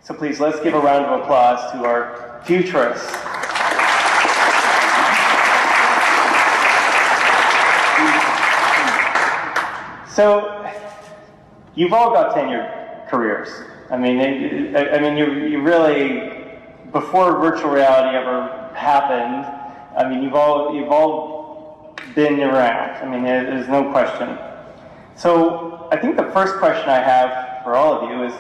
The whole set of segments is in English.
So please, let's give a round of applause to our Futurists. So, you've all got tenured careers. I mean, you really, before virtual reality ever happened, I mean, you've all been around. I mean, there's no question. So, I think the first question I have for all of you is,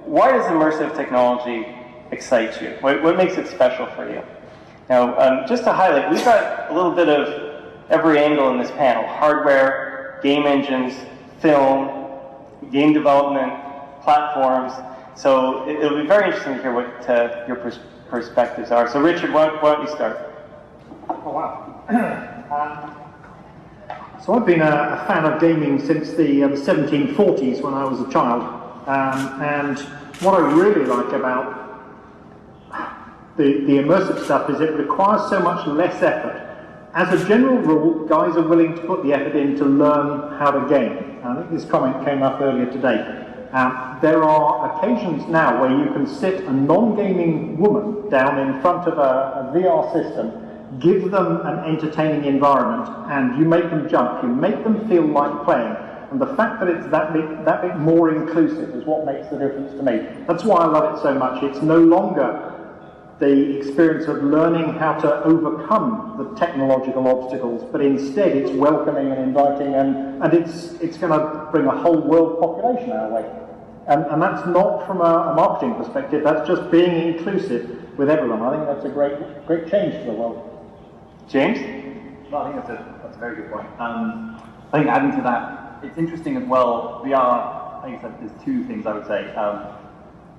why does immersive technology excite you? What makes it special for you? Now, just to highlight, we've got a little bit of every angle in this panel: hardware, game engines, film, game development, platforms. So it'll be very interesting to hear what your perspectives are. So Richard, why don't you start? Oh, wow. So I've been a fan of gaming since the 1740s when I was a child. And what I really like about the immersive stuff is it requires so much less effort. As a general rule, guys are willing to put the effort in to learn how to game. I think this comment came up earlier today. There are occasions now where you can sit a non-gaming woman down in front of a VR system, give them an entertaining environment, and you make them jump, you make them feel like playing. And the fact that it's that bit more inclusive is what makes the difference to me. That's why I love it so much. It's no longer the experience of learning how to overcome the technological obstacles, but instead it's welcoming and inviting, and it's going to bring a whole world population our way. And that's not from a marketing perspective, that's just being inclusive with everyone. I think that's a great change for the world. James? Well, I think that's a very good point. I think adding to that, it's interesting as well, VR, I think there's two things I would say.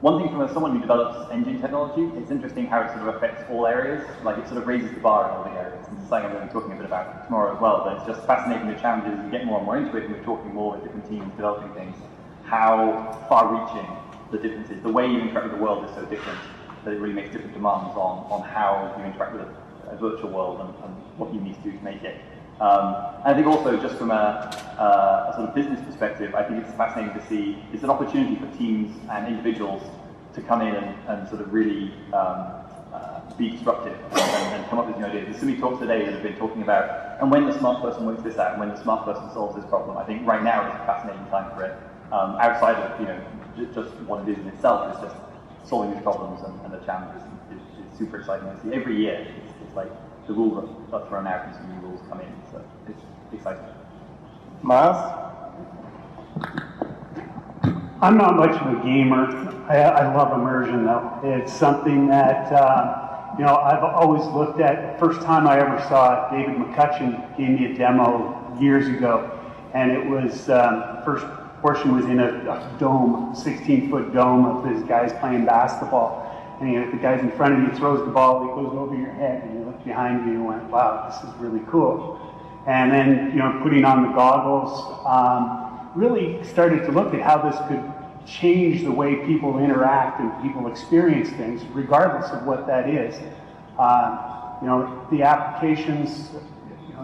One thing from someone who develops engine technology, it's interesting how it sort of affects all areas. Like it sort of raises the bar in all the areas. And it's something I'm going to be talking a bit about tomorrow as well, but it's just fascinating the challenges. You get more and more into it, and we're talking more with different teams developing things, how far-reaching the difference is. The way you interact with the world is so different that it really makes different demands on how you interact with a virtual world and what you need to do to make it. And I think also just from a sort of business perspective, I think it's fascinating to see, it's an opportunity for teams and individuals to come in and sort of really be disruptive and come up with new ideas. There's so many talks today that have been talking about, and when the smart person works this out, and when the smart person solves this problem, I think right now is a fascinating time for it. Outside of just what it is in itself, it's just solving these problems and the challenges is super exciting. I see every year it's like the rules are thrown out and some new rules come in, so it's exciting. Miles? I'm not much of a gamer. I love immersion though. It's something that I've always looked at. The first time I ever saw it, David McCutcheon gave me a demo years ago, and it was first portion was in a dome, 16-foot dome of these guys playing basketball. And the guys in front of you throws the ball, it goes over your head, and you look behind you and went, wow, this is really cool. And then, putting on the goggles, really started to look at how this could change the way people interact and people experience things, regardless of what that is. The applications,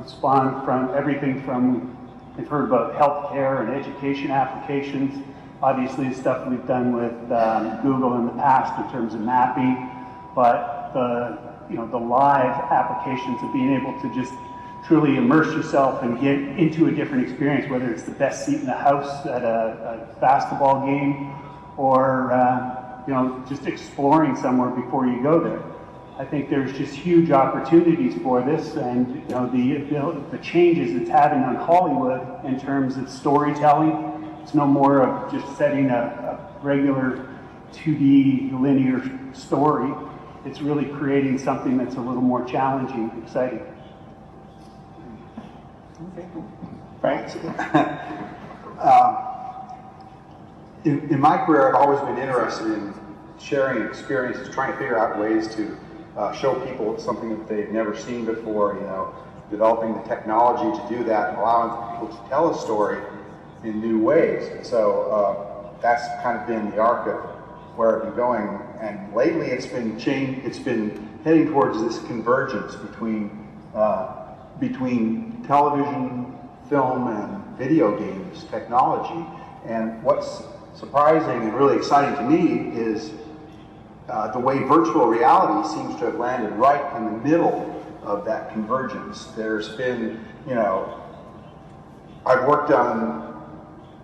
spawn from everything from, we've heard about healthcare and education applications. Obviously, the stuff we've done with Google in the past in terms of mapping, but the live applications of being able to just truly immerse yourself and get into a different experience, whether it's the best seat in the house at a basketball game, or just exploring somewhere before you go there. I think there's just huge opportunities for this, and the changes it's having on Hollywood in terms of storytelling. It's no more of just setting a regular 2D linear story. It's really creating something that's a little more challenging and exciting. Okay. Frank? In my career, I've always been interested in sharing experiences, trying to figure out ways to show people something that they've never seen before, developing the technology to do that, and allowing people to tell a story in new ways. And so that's kind of been the arc of where I've been going. And lately it's been heading towards this convergence between television, film, and video games technology. And what's surprising and really exciting to me is the way virtual reality seems to have landed right in the middle of that convergence. There's been, I've worked on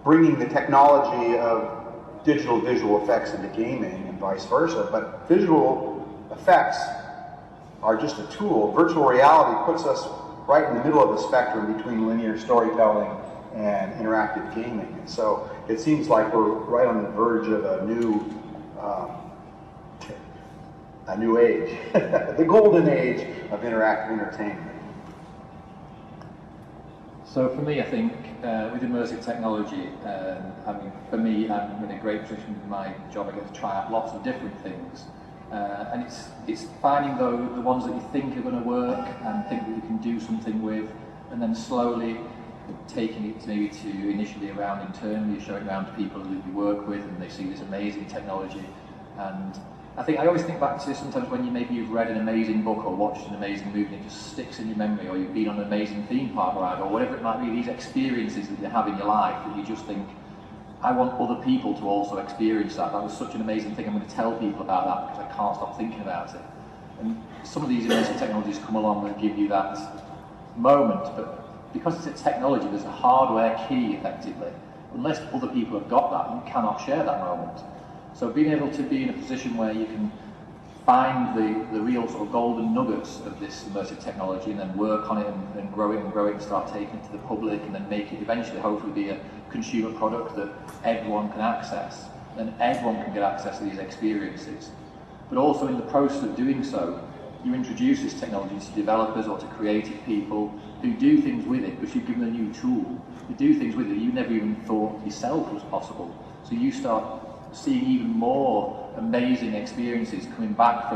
bringing the technology of digital visual effects into gaming and vice versa, but visual effects are just a tool. Virtual reality puts us right in the middle of the spectrum between linear storytelling and interactive gaming. And so it seems like we're right on the verge of a new age, the golden age of interactive entertainment. So for me, I think with immersive technology, for me, I'm in a great position with my job. I get to try out lots of different things. And it's finding the ones that you think are going to work and think that you can do something with, and then slowly taking it maybe to initially around internally, showing it around to people who you work with, and they see this amazing technology. And I think I always think back to sometimes when you've read an amazing book or watched an amazing movie and it just sticks in your memory, or you've been on an amazing theme park ride, or whatever it might be, these experiences that you have in your life that you just think, I want other people to also experience that. That was such an amazing thing. I'm going to tell people about that because I can't stop thinking about it. And some of these immersive technologies come along and give you that moment, but because it's a technology, there's a hardware key, effectively. Unless other people have got that, you cannot share that moment. So being able to be in a position where you can find the real sort of golden nuggets of this immersive technology and then work on it and grow it and start taking it to the public and then make it eventually hopefully be a consumer product that everyone can access, then everyone can get access to these experiences. But also in the process of doing so, you introduce this technology to developers or to creative people who do things with it because you've given them a new tool. You do things with it you never even thought yourself was possible. So you start seeing even more amazing experiences coming back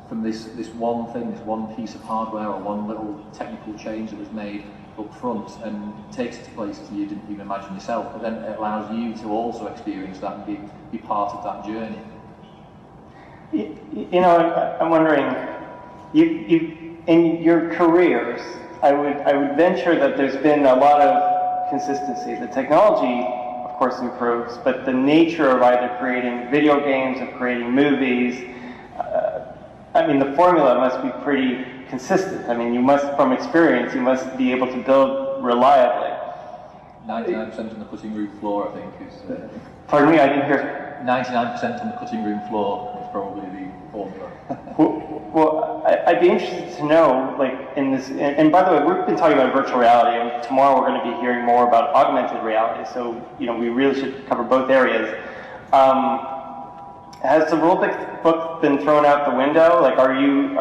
from this one thing, this one piece of hardware or one little technical change that was made up front, and takes it to places you didn't even imagine yourself, but then it allows you to also experience that and be part of that journey. I'm wondering, you in your careers, I would venture that there's been a lot of consistency. The technology, of course, improves, but the nature of either creating video games, of creating movies, the formula must be pretty consistent. You must, from experience, you must be able to build reliably. 99% on the cutting room floor, I think, is... Pardon me, I didn't hear... 99% on the cutting room floor is probably the formula. Well, I'd be interested to know, in this... And by the way, we've been talking about virtual reality, and tomorrow we're going to be hearing more about augmented reality, so, we really should cover both areas. Has the rule book been thrown out the window? Are you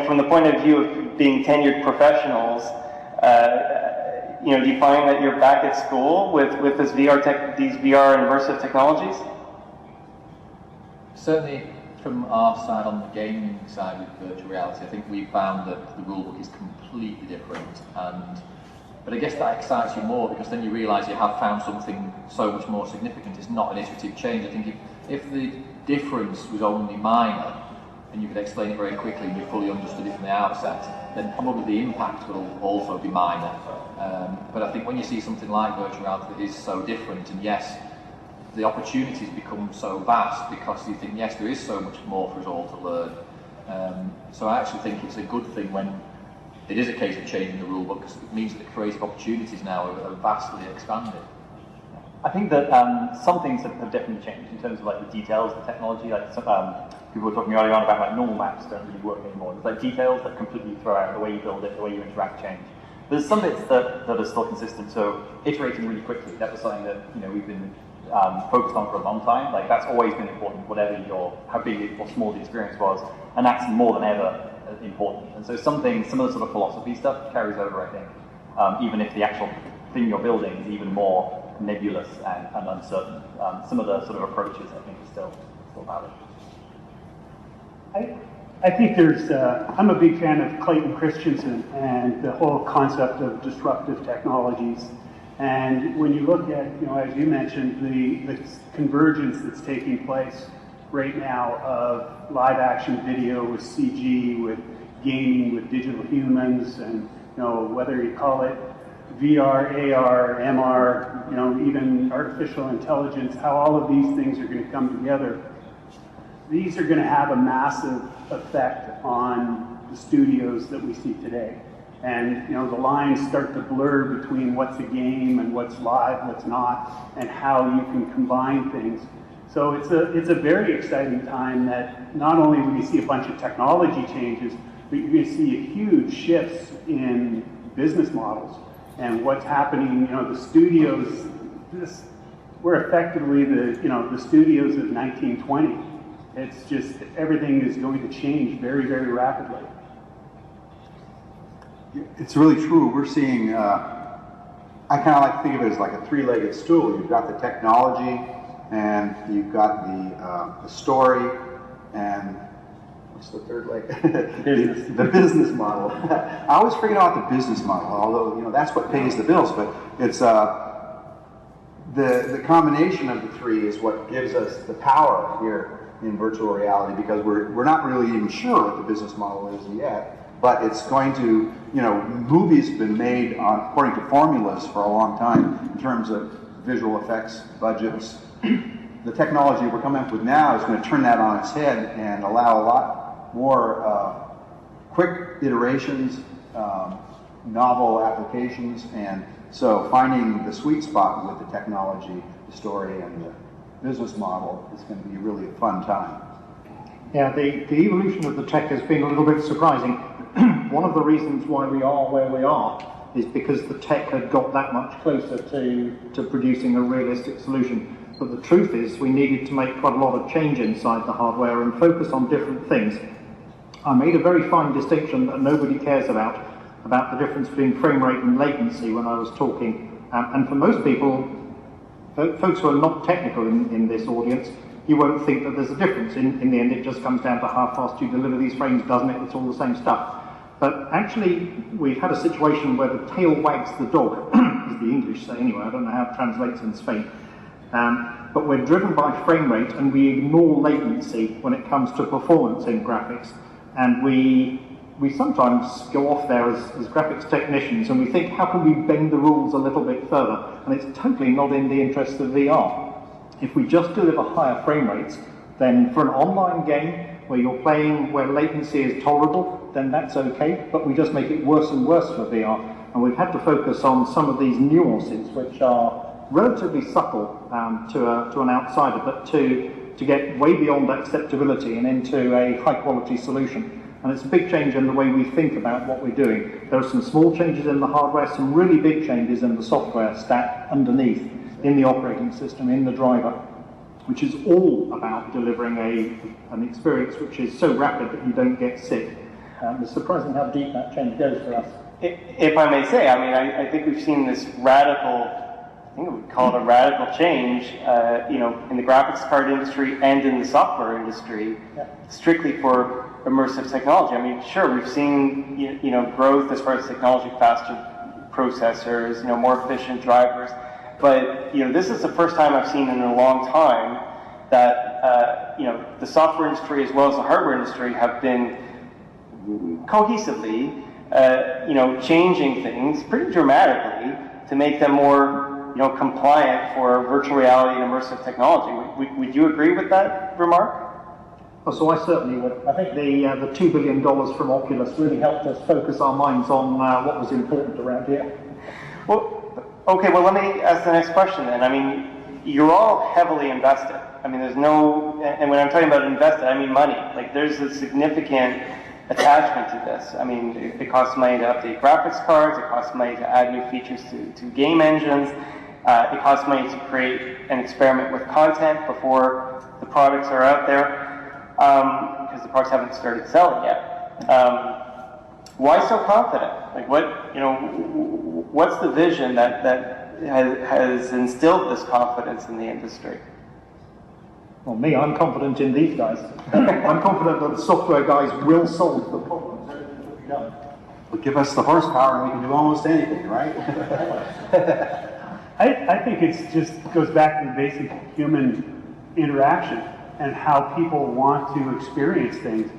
from the point of view of being tenured professionals, do you find that you're back at school with these VR immersive technologies? Certainly, from our side, on the gaming side with virtual reality, I think we found that the rulebook is completely different. But I guess that excites you more because then you realise you have found something so much more significant. It's not an iterative change. I think if the difference was only minor and you could explain it very quickly and you fully understood it from the outset, then probably the impact will also be minor. But I think when you see something like virtual reality that is so different, and yes, the opportunities become so vast because you think, yes, there is so much more for us all to learn. So I actually think it's a good thing when it is a case of changing the rule book, because it means that the creative opportunities now are vastly expanded. I think that some things have definitely changed in terms of the details of the technology. People were talking earlier on about normal maps don't really work anymore. There's details that completely throw out the way you build it, the way you interact change. There's some bits that are still consistent. So iterating really quickly, that was something that we've been focused on for a long time. That's always been important, whatever how big or small the experience was, and that's more than ever important. And so some of the sort of philosophy stuff carries over, I think, even if the actual thing you're building is even more nebulous and uncertain. Some of the sort of approaches, I think, are still valid. I think I'm a big fan of Clayton Christensen and the whole concept of disruptive technologies. And when you look at, as you mentioned, the convergence that's taking place right now of live action video with CG, with gaming, with digital humans, and whether you call it VR, AR, MR, even artificial intelligence, how all of these things are going to come together. these are going to have a massive effect on the studios that we see today. And you know, the lines start to blur between what's a game and what's live, what's not, and how you can combine things. So it's a very exciting time that not only will you see a bunch of technology changes, but you're going to see huge shifts in business models and what's happening. You know, the studios, we're effectively the studios of 1920. It's just everything is going to change very, very rapidly. It's really true. We're seeing, I kind of like to think of it as like a three-legged stool. You've got the technology, and you've got the story, and what's the third leg? the business model. I always forget about the business model, although, you know, that's what pays the bills, but it's the combination of the three is what gives us the power here in virtual reality, because we're not really even sure what the business model is yet. But it's going to, you know, movies have been made according to formulas for a long time in terms of visual effects, budgets. The technology we're coming up with now is going to turn that on its head and allow a lot more quick iterations, novel applications, and so finding the sweet spot with the technology, the story, and the business model is going to be really a fun time. Yeah, the evolution of the tech has been a little bit surprising. One of the reasons why we are where we are is because the tech had got that much closer to producing a realistic solution. But the truth is we needed to make quite a lot of change inside the hardware and focus on different things. I made a very fine distinction that nobody cares about the difference between frame rate and latency when I was talking. And for most people, folks who are not technical in this audience, you won't think that there's a difference. In the end, it just comes down to how fast you deliver these frames, doesn't it? It's all the same stuff. But actually, we've had a situation where the tail wags the dog, as the English say anyway. I don't know how it translates in Spain. But we're driven by frame rate, and we ignore latency when it comes to performance in graphics. And we sometimes go off there as graphics technicians, and we think, how can we bend the rules a little bit further? And it's totally not in the interest of VR. If we just deliver higher frame rates, then for an online game where you're playing where latency is tolerable, then that's okay, but we just make it worse and worse for VR. And we've had to focus on some of these nuances, which are relatively subtle to an outsider, but to get way beyond acceptability and into a high-quality solution. And it's a big change in the way we think about what we're doing. There are some small changes in the hardware, some really big changes in the software stack underneath, in the operating system, in the driver, which is all about delivering an experience which is so rapid that you don't get sick. It's surprising how deep that change goes for us. If I may say, I mean, I think we've seen this radical, I think we would call it a radical change, you know, in the graphics card industry and in the software industry, strictly for immersive technology. I mean, sure, we've seen, you know, growth as far as technology, faster processors, you know, more efficient drivers. But, you know, this is the first time I've seen in a long time that, you know, the software industry as well as the hardware industry have been cohesively, you know, changing things pretty dramatically to make them more, you know, compliant for virtual reality and immersive technology. Would you agree with that remark? Oh, so I certainly would. I think the $2 billion from Oculus really helped us focus our minds on what was important around here. Well, okay, well, let me ask the next question then. I mean, you're all heavily invested. I mean, there's no, and when I'm talking about invested, I mean money. Like, there's a significant attachment to this. I mean, it costs money to update graphics cards, it costs money to add new features to game engines, it costs money to create and experiment with content before the products are out there, because the products haven't started selling yet. Why so confident? Like, what, you know, what's the vision that has instilled this confidence in the industry? Well, me, I'm confident in these guys. I'm confident that the software guys will solve the problems that will be done. Well, give us the horsepower and we can do almost anything, right? I think it just goes back to the basic human interaction and how people want to experience things.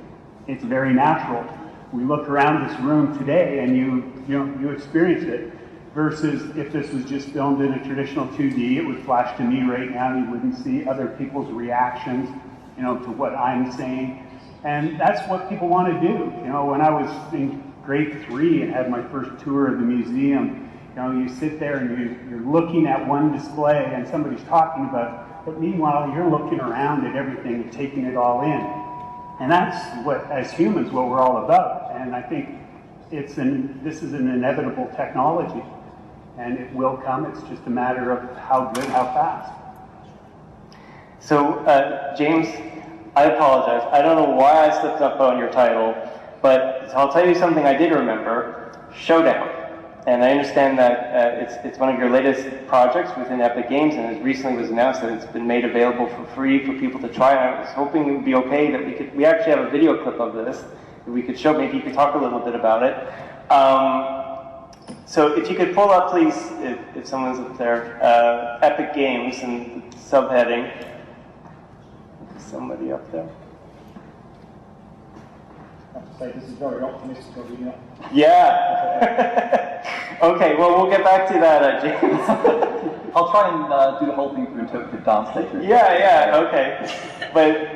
It's very natural. We look around this room today and you experience it, versus if this was just filmed in a traditional 2D, it would flash to me right now, you wouldn't see other people's reactions. you know, to what I'm saying. And that's what people want to do. You know, when I was in grade 3 and had my first tour of the museum, you know, you sit there and you're looking at one display and somebody's talking about it, but meanwhile you're looking around at everything and taking it all in. And that's what, as humans, what we're all about. And I think this is an inevitable technology, and it will come. It's just a matter of how good, how fast. So, James, I apologize. I don't know why I slipped up on your title, but I'll tell you something I did remember, Showdown. And I understand that it's one of your latest projects within Epic Games, and it recently was announced that it's been made available for free for people to try. And I was hoping it would be okay that we actually have a video clip of this that we could show. Maybe you could talk a little bit about it. So if you could pull up, please, if someone's up there, Epic Games and the subheading. Somebody up there. I have to say, this is very optimistic of you. Yeah. Okay, well, we'll get back to that, James. I'll try and do the whole thing through interpretive dance later. Yeah, okay. But,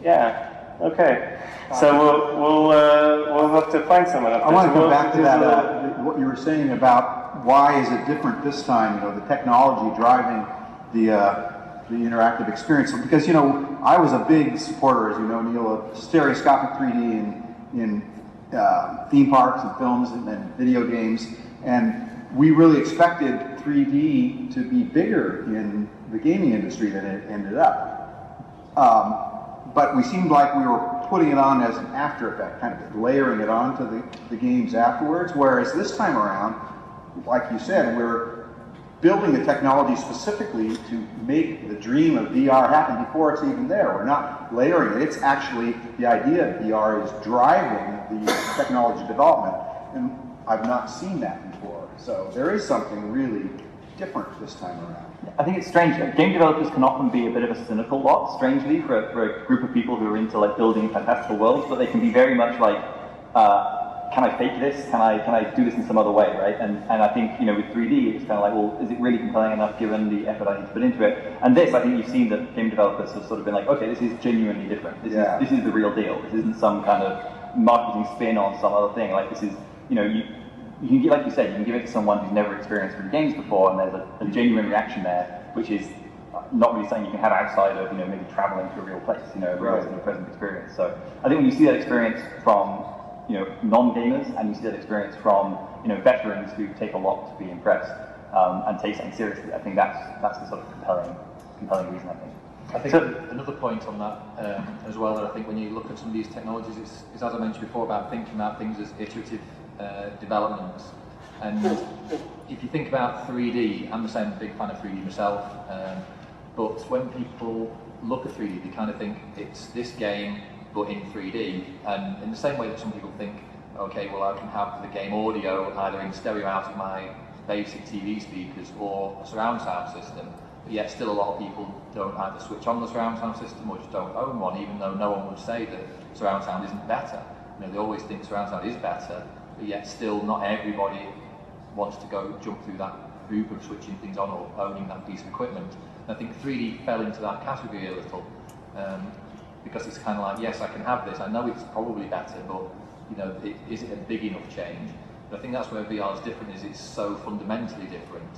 yeah, okay. So we'll have to find someone up there. I want to So come back to that, what you were saying about why is it different this time, you know, the technology driving the interactive experience. Because, you know, I was a big supporter, as you know, Neil, of stereoscopic 3D in theme parks and films and video games. And we really expected 3D to be bigger in the gaming industry than it ended up. But we seemed like we were putting it on as an after effect, kind of layering it onto the games afterwards. Whereas this time around, like you said, we're building the technology specifically to make the dream of VR happen before it's even there. We're not layering it. It's actually, the idea of VR is driving the technology development. And I've not seen that before. So there is something really different this time around. I think it's strange. Game developers can often be a bit of a cynical lot, strangely, for a group of people who are into like building fantastical worlds, but they can be very much like, can I fake this? Can I do this in some other way, right? And I think, you know, with 3D, it's kind of like, well, is it really compelling enough given the effort I need to put into it? And this, I think you've seen that game developers have sort of been like, okay, this is genuinely different. This is the real deal. This isn't some kind of marketing spin on some other thing. Like, this is, you know, you can get, like you said, you can give it to someone who's never experienced 3D games before, and there's a genuine reaction there, which is not really something you can have outside of, you know, maybe traveling to a real place, you know, realizing a present experience. So I think when you see that experience from, you know, non-gamers, and you see that experience from, you know, veterans who take a lot to be impressed and take something seriously, I think that's the sort of compelling reason, I think. I think another point on that as well, that I think when you look at some of these technologies, is as I mentioned before, about thinking about things as iterative developments. And if you think about 3D, I'm the same big fan of 3D myself, but when people look at 3D, they kind of think it's this game but in 3D, and in the same way that some people think, okay, well, I can have the game audio either in stereo out of my basic TV speakers or a surround sound system, but yet still a lot of people don't either switch on the surround sound system or just don't own one, even though no one would say that surround sound isn't better. You know, they always think surround sound is better, but yet still not everybody wants to go jump through that hoop of switching things on or owning that piece of equipment. And I think 3D fell into that category a little, because it's kind of like, yes, I can have this, I know it's probably better, but you know, is it a big enough change? But I think that's where VR is different, is it's so fundamentally different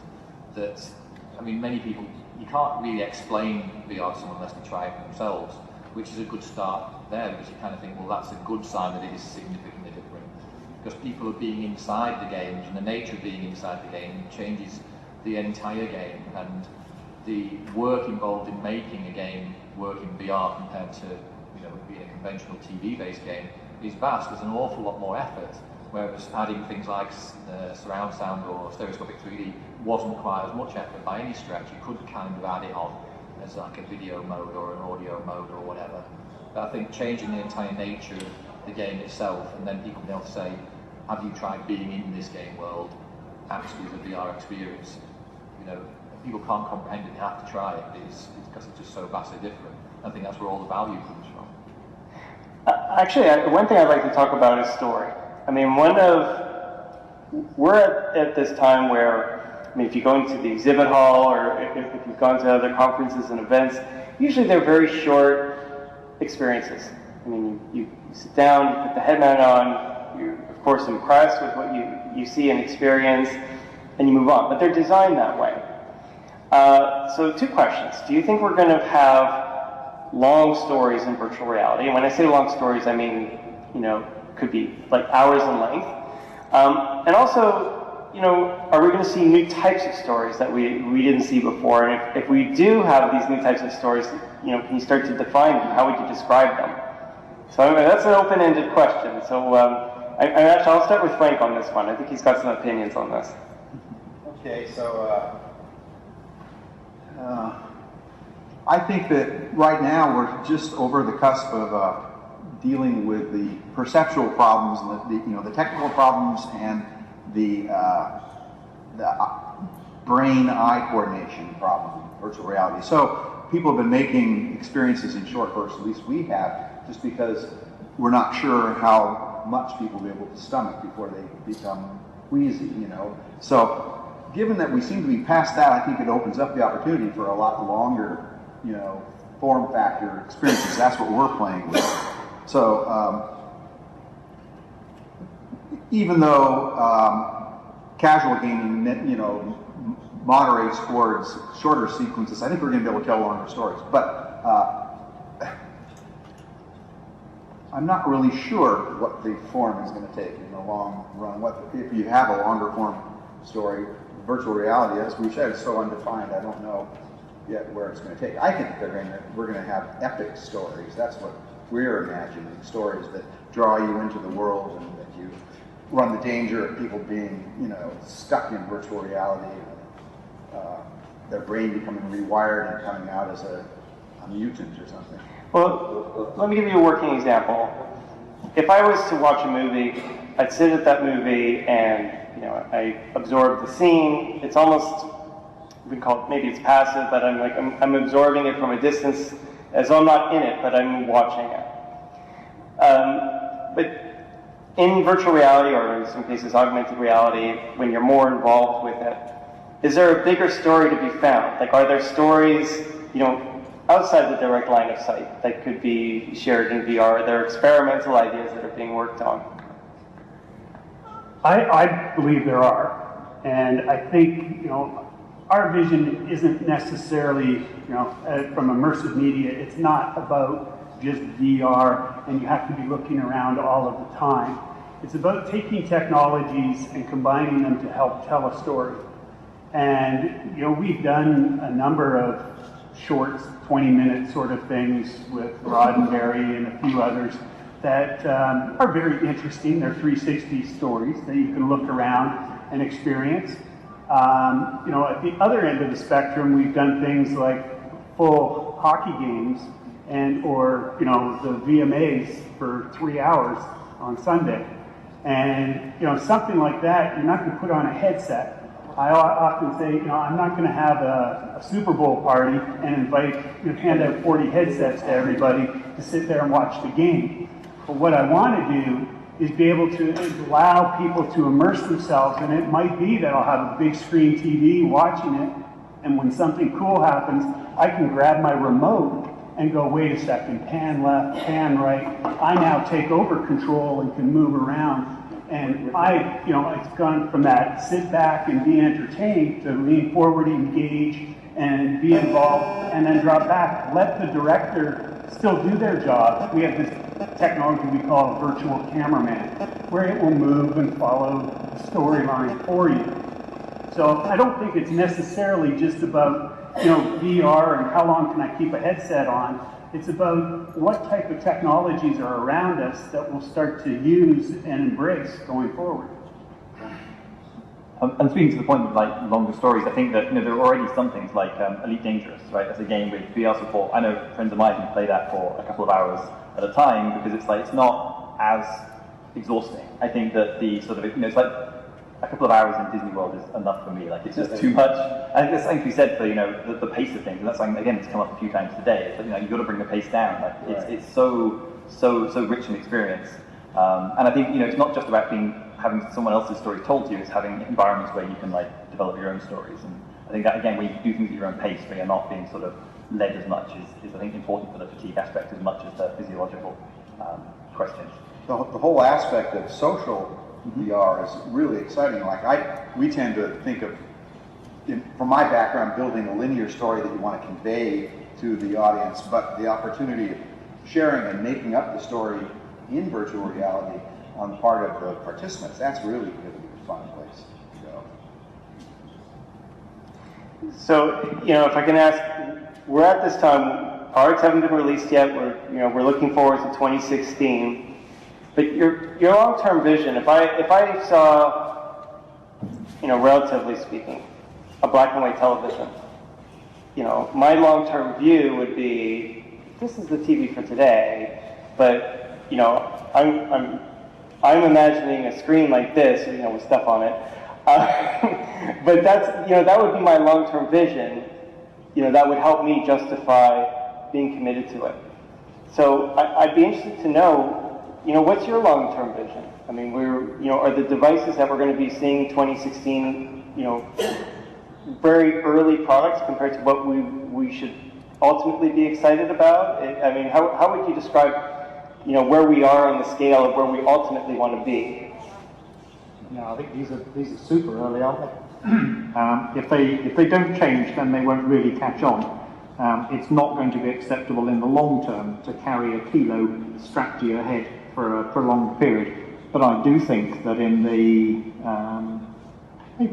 that, I mean, many people, you can't really explain VR to someone unless they try it themselves, which is a good start there, because you kind of think, well, that's a good sign that it is significantly different. Because people are being inside the games, and the nature of being inside the game changes the entire game, and the work involved in making a game work in VR compared to, you know, being a conventional TV-based game is vast. There's an awful lot more effort, whereas adding things like surround sound or stereoscopic 3D wasn't quite as much effort by any stretch. You could kind of add it on as like a video mode or an audio mode or whatever. But I think changing the entire nature of the game itself, and then people being able to say, have you tried being in this game world actually as a VR experience? You know, people can't comprehend it, they have to try it, it's because it's just so vastly different. I think that's where all the value comes from. Actually, one thing I'd like to talk about is story. I mean, we're at this time where, I mean, if you go into the exhibit hall or if you've gone to other conferences and events, usually they're very short experiences. I mean, you sit down, you put the headband on, you're of course impressed with what you see and experience, and you move on. But they're designed that way. So 2 questions. Do you think we're going to have long stories in virtual reality? And when I say long stories, I mean, could be like hours in length. And also, are we going to see new types of stories that we didn't see before? And if we do have these new types of stories, can you start to define them? How would you describe them? So that's an open-ended question. So I'll start with Frank on this one. I think he's got some opinions on this. Okay, so I think that right now we're just over the cusp of dealing with the perceptual problems, and the technical problems, and the brain-eye coordination problem in virtual reality. So people have been making experiences in short bursts, at least we have, just because we're not sure how much people will be able to stomach before they become wheezy, So given that we seem to be past that, I think it opens up the opportunity for a lot longer, form factor experiences. That's what we're playing with. So even though casual gaming, moderates towards shorter sequences, I think we're going to be able to tell longer stories. But I'm not really sure what the form is going to take in the long run. If you have a longer form story, virtual reality, as we've said, is so undefined. I don't know yet where it's going to take. I think we're going to have epic stories. That's what we're imagining, stories that draw you into the world and that you run the danger of people being, stuck in virtual reality, their brain becoming rewired and coming out as a mutant or something. Well, let me give you a working example. If I was to watch a movie, I'd sit at that movie and I absorb the scene. It's almost, we can call it, maybe it's passive, but I'm absorbing it from a distance, as though I'm not in it, but I'm watching it. But in virtual reality, or in some cases augmented reality, when you're more involved with it, is there a bigger story to be found? Like, are there stories, outside the direct line of sight that could be shared in VR? Are there experimental ideas that are being worked on? I believe there are, and I think our vision isn't necessarily from immersive media. It's not about just VR, and you have to be looking around all of the time. It's about taking technologies and combining them to help tell a story. And we've done a number of shorts, 20-minute sort of things with Roddenberry and a few others that are very interesting. They're 360 stories that you can look around and experience. At the other end of the spectrum, we've done things like full hockey games or the VMAs for 3 hours on Sunday. And something like that, you're not going to put on a headset. I often say, I'm not going to have a Super Bowl party and hand out 40 headsets to everybody to sit there and watch the game. But what I want to do is be able to allow people to immerse themselves, and it might be that I'll have a big screen TV watching it, and when something cool happens, I can grab my remote and go, wait a second, pan left, pan right. I now take over control and can move around. And it's gone from that sit back and be entertained to lean forward, engage, and be involved, and then drop back. Let the director still do their job. We have this technology we call a virtual cameraman, where it will move and follow the storyline for you. So I don't think it's necessarily just about VR and how long can I keep a headset on. It's about what type of technologies are around us that we'll start to use and embrace going forward. And speaking to the point of longer stories, I think that there are already some things like Elite Dangerous, right? That's a game with VR support. I know friends of mine who play that for a couple of hours at a time because it's not as exhausting. I think that the sort of it's like a couple of hours in Disney World is enough for me. It's just too much. I think there's something to be said for the pace of things, and that's something again that's come up a few times today. It's you've got to bring the pace down. It's so rich an experience, and I think it's not just about having someone else's story told to you. It's having environments where you can develop your own stories, and I think that again, when you do things at your own pace, where you're not being sort of led as much is I think important for the fatigue aspect as much as the physiological questions. The whole aspect of social VR is really exciting. Like we tend to think of, from my background, building a linear story that you want to convey to the audience, but the opportunity of sharing and making up the story in virtual reality on the part of the participants, that's really going to be a fun place to go. So, if I can ask, we're at this time, products haven't been released yet, we're looking forward to 2016, but your long-term vision, if I saw, relatively speaking, a black and white television, my long-term view would be, this is the TV for today, but, I'm imagining a screen like this, with stuff on it. But that would be my long-term vision. That would help me justify being committed to it. So I'd be interested to know, what's your long-term vision? I mean, are the devices that we're going to be seeing in 2016, very early products compared to what we should ultimately be excited about? I mean, how would you describe where we are on the scale of where we ultimately want to be? Yeah, I think these are super early, aren't they? If they don't change, then they won't really catch on. It's not going to be acceptable in the long term to carry a kilo strapped to your head for a prolonged period. But I do think that in the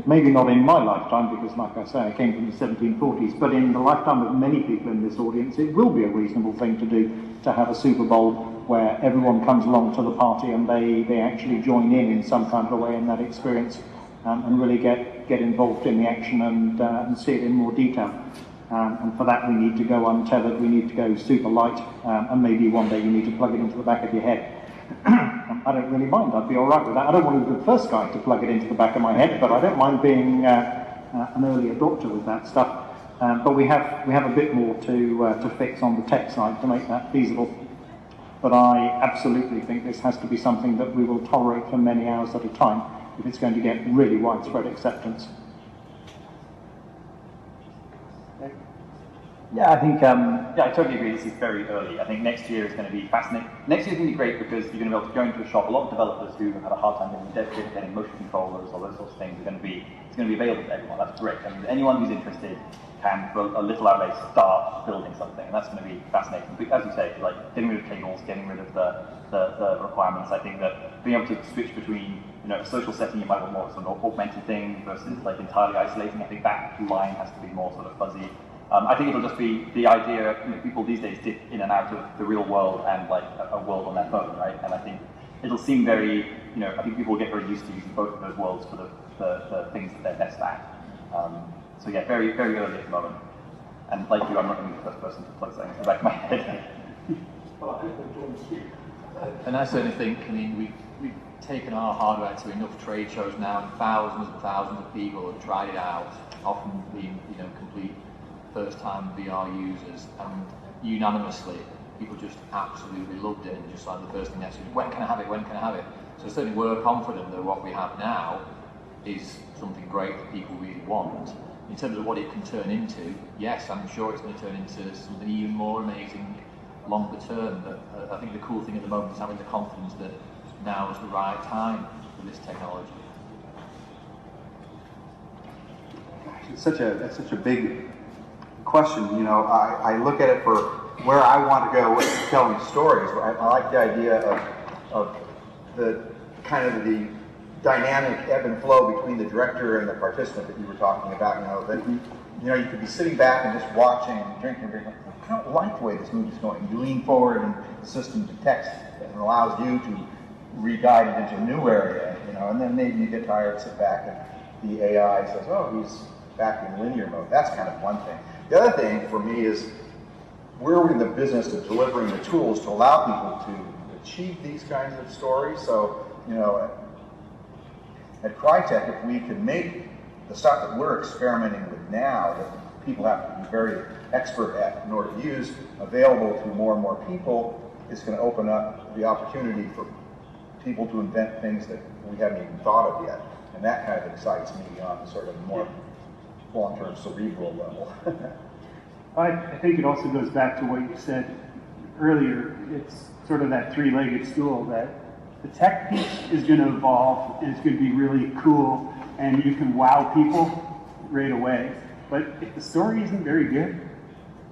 maybe not in my lifetime, because like I say, I came from the 1740s, but in the lifetime of many people in this audience, it will be a reasonable thing to do, to have a Super Bowl where everyone comes along to the party and they actually join in some kind of a way in that experience, and really get involved in the action and see it in more detail. And for that we need to go untethered, we need to go super light, and maybe one day you need to plug it into the back of your head. I don't really mind, I'd be alright with that. I don't want to be the first guy to plug it into the back of my head, but I don't mind being an early adopter with that stuff. But we have a bit more to fix on the tech side to make that feasible. But I absolutely think this has to be something that we will tolerate for many hours at a time if it's going to get really widespread acceptance. Yeah, I think, I totally agree. This is very early. I think next year is going to be fascinating. Next year is going to be great because you're going to be able to go into a shop. A lot of developers who have had a hard time getting motion controllers or those sorts of things it's going to be available to everyone. That's great. I mean, anyone who's interested can, for a little outlay, start building something, and that's going to be fascinating. But as you say, like getting rid of cables, getting rid of the requirements. I think that being able to switch between, a social setting, you might want more sort of augmented thing versus like entirely isolating. I think that line has to be more sort of fuzzy. I think it'll just be the idea, people these days dip in and out of the real world and like a world on their phone, right? And I think it'll seem very, I think people will get very used to using both of those worlds for the things that they're best at. So yeah, very, very early at the moment. And like you, I'm not going to be the first person to plug something in the back of my head. And I certainly think, we've taken our hardware to enough trade shows now, and thousands of people have tried it out, often being, complete first-time VR users, and unanimously, people just absolutely loved it, and just like the first thing they said, when can I have it, when can I have it? So certainly we're confident that what we have now is something great that people really want. In terms of what it can turn into, yes, I'm sure it's going to turn into something even more amazing longer term, but I think the cool thing at the moment is having the confidence that now is the right time for this technology. That's such a big question. I look at it for where I want to go with telling stories. I like the idea of the kind of the dynamic ebb and flow between the director and the participant that you were talking about. That you could be sitting back and just watching, drinking. I don't like the way this movie's going. You lean forward and the system detects and allows you to re-guide it into a new area. And then maybe you get tired, sit back, and the AI says, "Oh, he's back in linear mode." That's kind of one thing. The other thing for me is we're in the business of delivering the tools to allow people to achieve these kinds of stories. So, at Crytek, if we can make the stuff that we're experimenting with now, that people have to be very expert at in order to use, available to more and more people, it's going to open up the opportunity for people to invent things that we haven't even thought of yet. And that kind of excites me on sort of more long-term cerebral level. I think it also goes back to what you said earlier. It's sort of that three-legged stool that the tech piece is going to evolve and it's going to be really cool and you can wow people right away. But if the story isn't very good,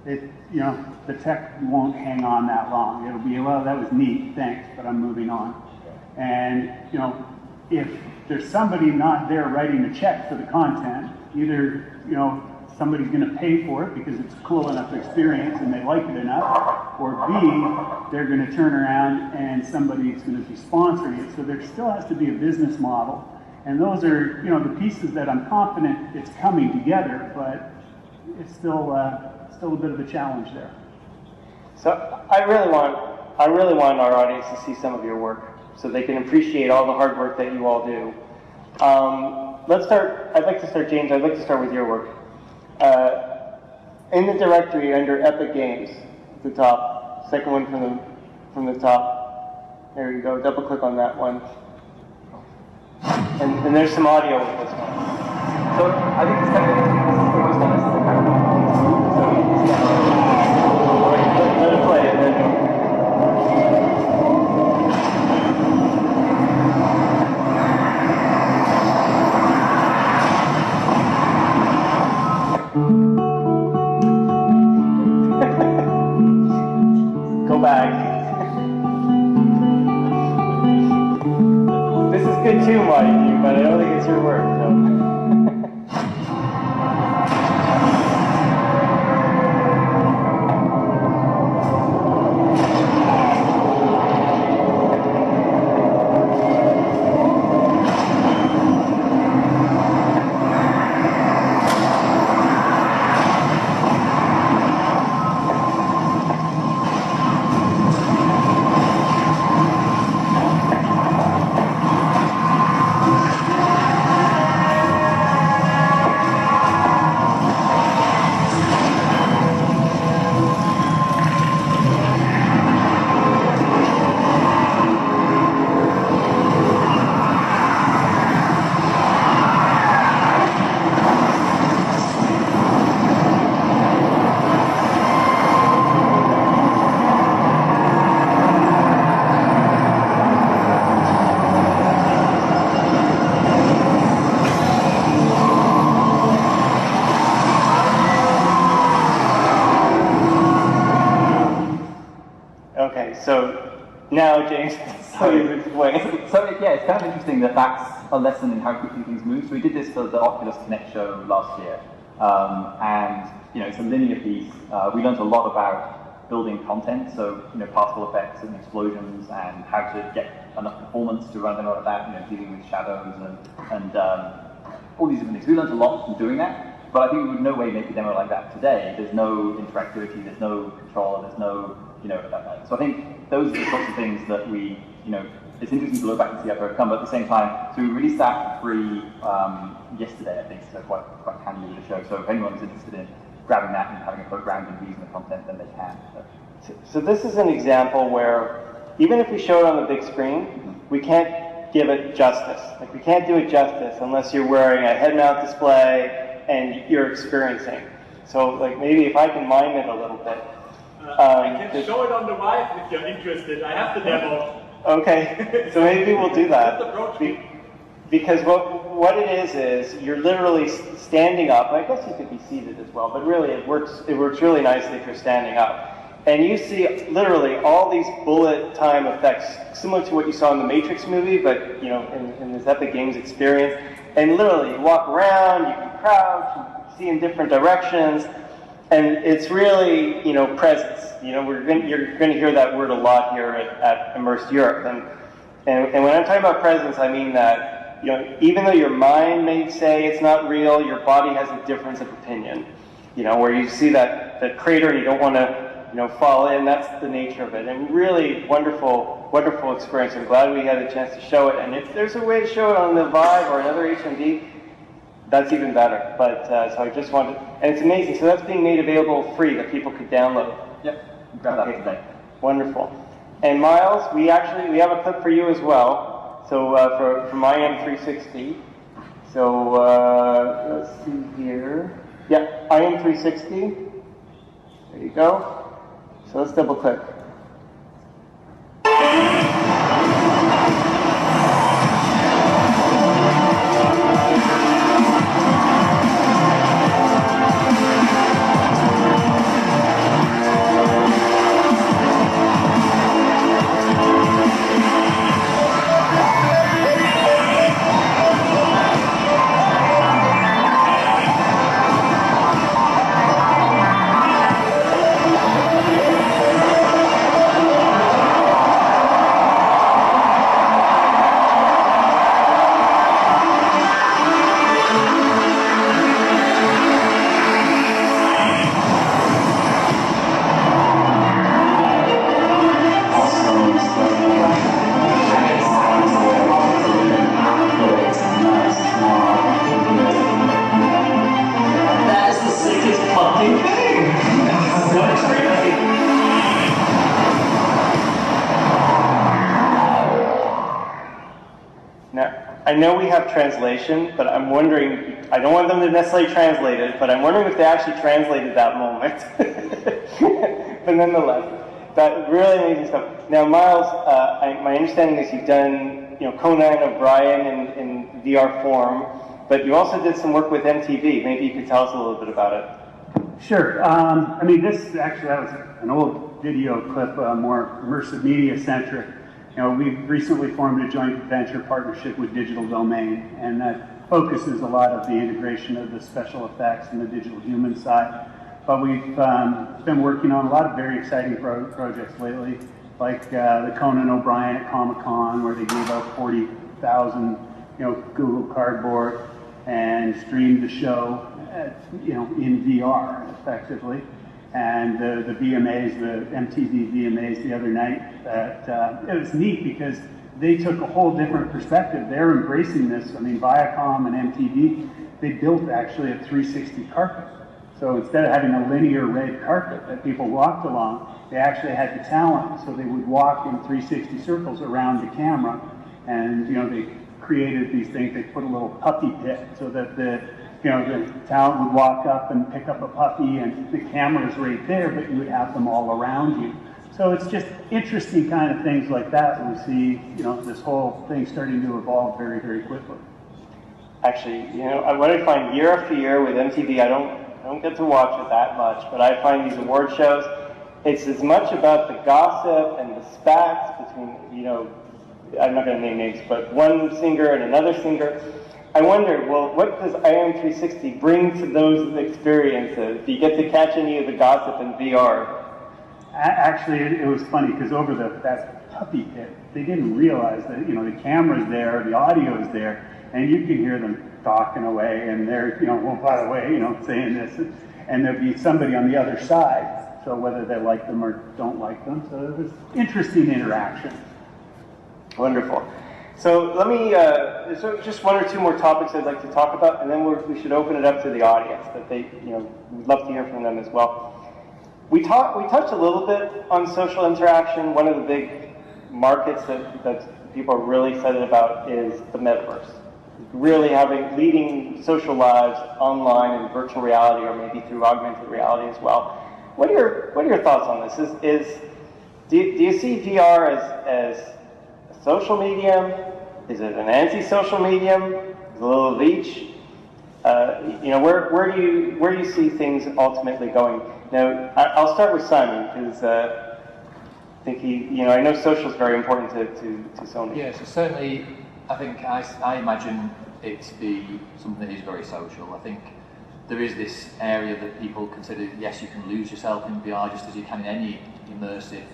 the tech won't hang on that long. It'll be, well, that was neat, thanks, but I'm moving on. And, if there's somebody not there writing the check for the content, either, somebody's going to pay for it because it's a cool enough experience and they like it enough, or B, they're going to turn around and somebody's going to be sponsoring it. So there still has to be a business model. And those are, the pieces that I'm confident it's coming together, but it's still a bit of a challenge there. So I really want our audience to see some of your work so they can appreciate all the hard work that you all do. I'd like to start, James, I'd like to start with your work. In the directory under Epic Games, at the top, second one from the top, there you go, double click on that one. And there's some audio with this one. So I think it's kind of almost one is the kind of Let it play and then go back. This is good too, Mike, but I don't think it's your work, so. So now, James, so you've explained. So yeah, it's kind of interesting that that's a lesson in how quickly things move. So we did this for the Oculus Connect show last year, and it's a linear piece. We learned a lot about building content, so particle effects and explosions, and how to get enough performance to run them like that. Dealing with shadows and all these different things. We learned a lot from doing that. But I think we would no way make a demo like that today. There's no interactivity, there's no controller, there's no, so I think those are the sorts of things that we, it's interesting to look back and see how far we've come, but at the same time, so we released that for free yesterday, I think, so quite handy with the show. So if anyone's interested in grabbing that and having a poke around and using the content, then they can. So this is an example where, even if we show it on the big screen, we can't give it justice. Like, we can't do it justice unless you're wearing a head-mount display and you're experiencing. So, like, maybe if I can mime it a little bit. I can show it on the Vive if you're interested. I have the demo. Okay, so maybe we'll do that. Because what it is you're literally standing up. I guess you could be seated as well, but really it works really nicely if you're standing up. And you see literally all these bullet time effects, similar to what you saw in the Matrix movie, but in this Epic Games experience. And literally, you walk around, you can crouch, you can see in different directions, and it's really, presence. You're going to hear that word a lot here at Immersed Europe. And when I'm talking about presence, I mean that, even though your mind may say it's not real, your body has a difference of opinion. Where you see that crater and you don't want to, fall in. That's the nature of it. And really wonderful, wonderful experience. I'm glad we had a chance to show it. And if there's a way to show it on the Vive or another HMD, that's even better. But so I just wanted, and it's amazing. So that's being made available free that people could download. Yep, grab that today. Wonderful. And Miles, we have a clip for you as well. So from IM360. So let's see here. Yeah, IM360. There you go. So let's double click. I know we have translation, but I'm wondering, I don't want them to necessarily translate it, but I'm wondering if they actually translated that moment. But nonetheless, that really amazing stuff. Now, Miles, my understanding is you've done, Conan O'Brien in VR form, but you also did some work with MTV. Maybe you could tell us a little bit about it. Sure. This actually, that was an old video clip, more immersive media centric. We've recently formed a joint venture partnership with Digital Domain, and that focuses a lot of the integration of the special effects and the digital human side. But we've been working on a lot of very exciting projects lately, like the Conan O'Brien at Comic-Con, where they gave out 40,000, Google Cardboard and streamed the show, in VR, effectively. And the VMAs, the MTV VMAs the other night, it was neat because they took a whole different perspective. They're embracing this. Viacom and MTV, they built actually a 360 carpet. So instead of having a linear red carpet that people walked along, they actually had the talent. So they would walk in 360 circles around the camera, and they created these things. They put a little puppy pit so that the talent would walk up and pick up a puppy, and the camera's right there, but you would have them all around you. So it's just interesting kind of things like that. We see, this whole thing starting to evolve very, very quickly. Actually, what I find year after year with MTV, I don't get to watch it that much, but I find these award shows, it's as much about the gossip and the spats between, I'm not going to name names, but one singer and another singer. I wonder, well, what does IM 360 bring to those experiences? Do you get to catch any of the gossip in VR? Actually, it was funny because over that puppy pit, they didn't realize that the camera's there, the audio's there, and you can hear them talking away, and they're well, by the way, saying this, and there'd be somebody on the other side. So whether they like them or don't like them, so it was interesting interaction. Wonderful. So let me, there's just one or two more topics I'd like to talk about, and then we should open it up to the audience, that they, we'd love to hear from them as well. We touched a little bit on social interaction. One of the big markets that people are really excited about is the metaverse. Really leading social lives online in virtual reality, or maybe through augmented reality as well. What are your thoughts on this? Do you see VR as a social medium? Is it an anti-social medium? Is it a little of each? Where do you see things ultimately going? Now, I'll start with Simon, because I think I know social is very important to Sony. Yeah, so certainly, I think I imagine it to be something that is very social. I think there is this area that people consider, yes, you can lose yourself in VR just as you can in any immersive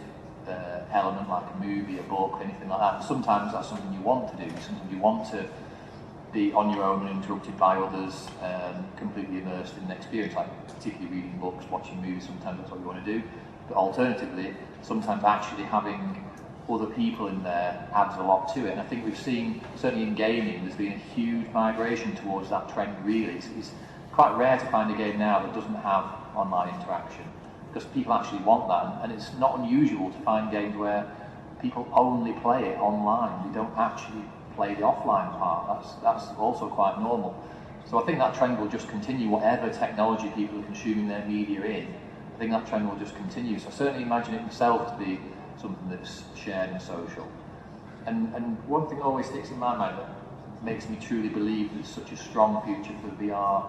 element, like a movie, a book, anything like that. And sometimes that's something you want to do, something you want to be on your own, uninterrupted by others, completely immersed in an experience, like particularly reading books, watching movies. Sometimes that's what you want to do. But alternatively, sometimes actually having other people in there adds a lot to it. And I think we've seen, certainly in gaming, there's been a huge migration towards that trend, really. It's quite rare to find a game now that doesn't have online interaction, because people actually want that. And it's not unusual to find games where people only play it online. They don't actually play the offline part. That's also quite normal. So I think that trend will just continue, whatever technology people are consuming their media in. I think that trend will just continue. So I certainly imagine it myself to be something that's shared and social. And one thing that always sticks in my mind that makes me truly believe there's such a strong future for VR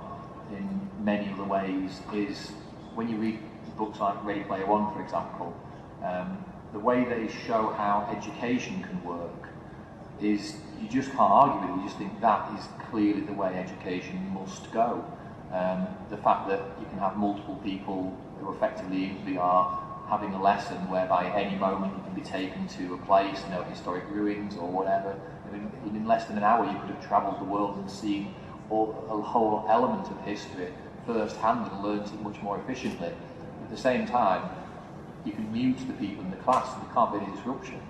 in many other ways is when you read books like Ready Player One, for example, the way they show how education can work is, you just can't argue with it. You just think that is clearly the way education must go. The fact that you can have multiple people who are effectively in VR having a lesson whereby at any moment you can be taken to a place, historic ruins or whatever. I mean, in less than an hour you could have travelled the world and seen a whole element of history firsthand and learned it much more efficiently. At the same time, you can mute the people in the class and there can't be any disruption.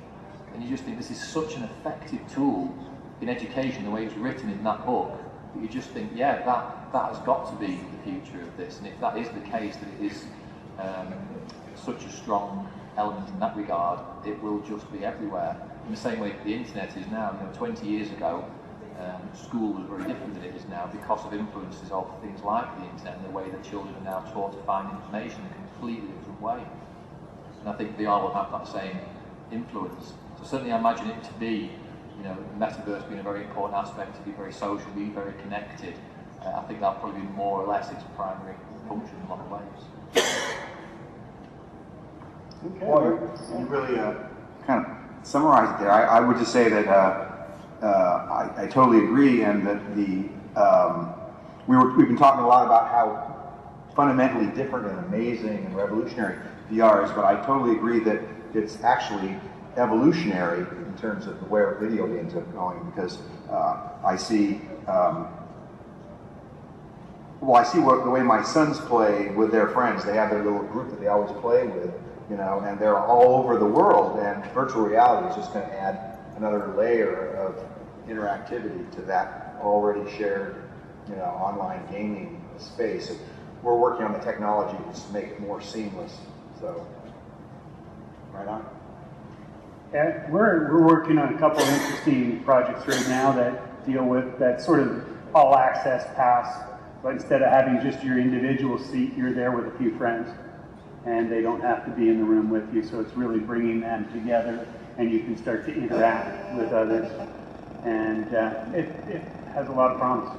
And you just think this is such an effective tool in education, the way it's written in that book, that you just think, yeah, that has got to be the future of this. And if that is the case, that it is such a strong element in that regard, it will just be everywhere. In the same way that the internet is now. 20 years ago, school was very different than it is now because of influences of things like the internet and the way that children are now taught to find information in a completely different way. And I think VR will have that same influence. So certainly I imagine it to be, the metaverse being a very important aspect, to be very social, be very connected. I think that'll probably be more or less its primary function in a lot of ways. Okay. Well, you really kind of summarized it there. I would just say that I totally agree, and that we've been talking a lot about how fundamentally different and amazing and revolutionary VR is, but I totally agree that it's actually evolutionary in terms of where video games are going, because I see the way my sons play with their friends. They have their little group that they always play with, and they're all over the world, and virtual reality is just going to add another layer of interactivity to that already shared, online gaming space. And we're working on the technology to make it more seamless. So, right on. Yeah, we're working on a couple of interesting projects right now that deal with that sort of all access pass, but instead of having just your individual seat, you're there with a few friends, and they don't have to be in the room with you. So it's really bringing them together, and you can start to interact with others, and it has a lot of promise.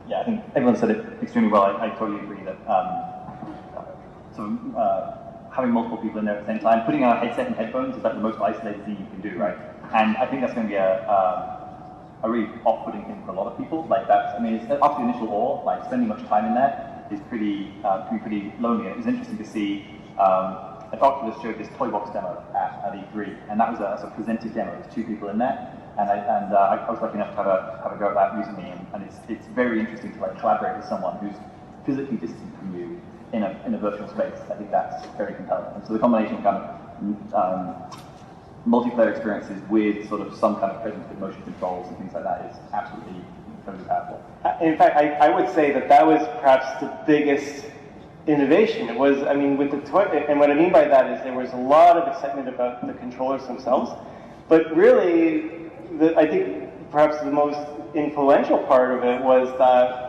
Yeah, I think everyone said it extremely well. I totally agree that having multiple people in there at the same time, putting on a headset and headphones is like the most isolated thing you can do, right? And I think that's going to be a really off-putting thing for a lot of people. Like after the initial awe, like spending much time in there is can be pretty lonely. And it was interesting to see a Oculus showed this toy box demo at E3, and that was a presented demo. There's 2 people in there, and I was lucky enough to have a go at that recently, and it's very interesting to collaborate with someone who's physically distant from you in a virtual space. I think that's very compelling. And so the combination of kind of multiplayer experiences with sort of some kind of presence with motion controls and things like that is absolutely incredibly powerful. In fact, I would say that was perhaps the biggest innovation. It was, with the toy, and what I mean by that is there was a lot of excitement about the controllers themselves, but really, I think perhaps the most influential part of it was that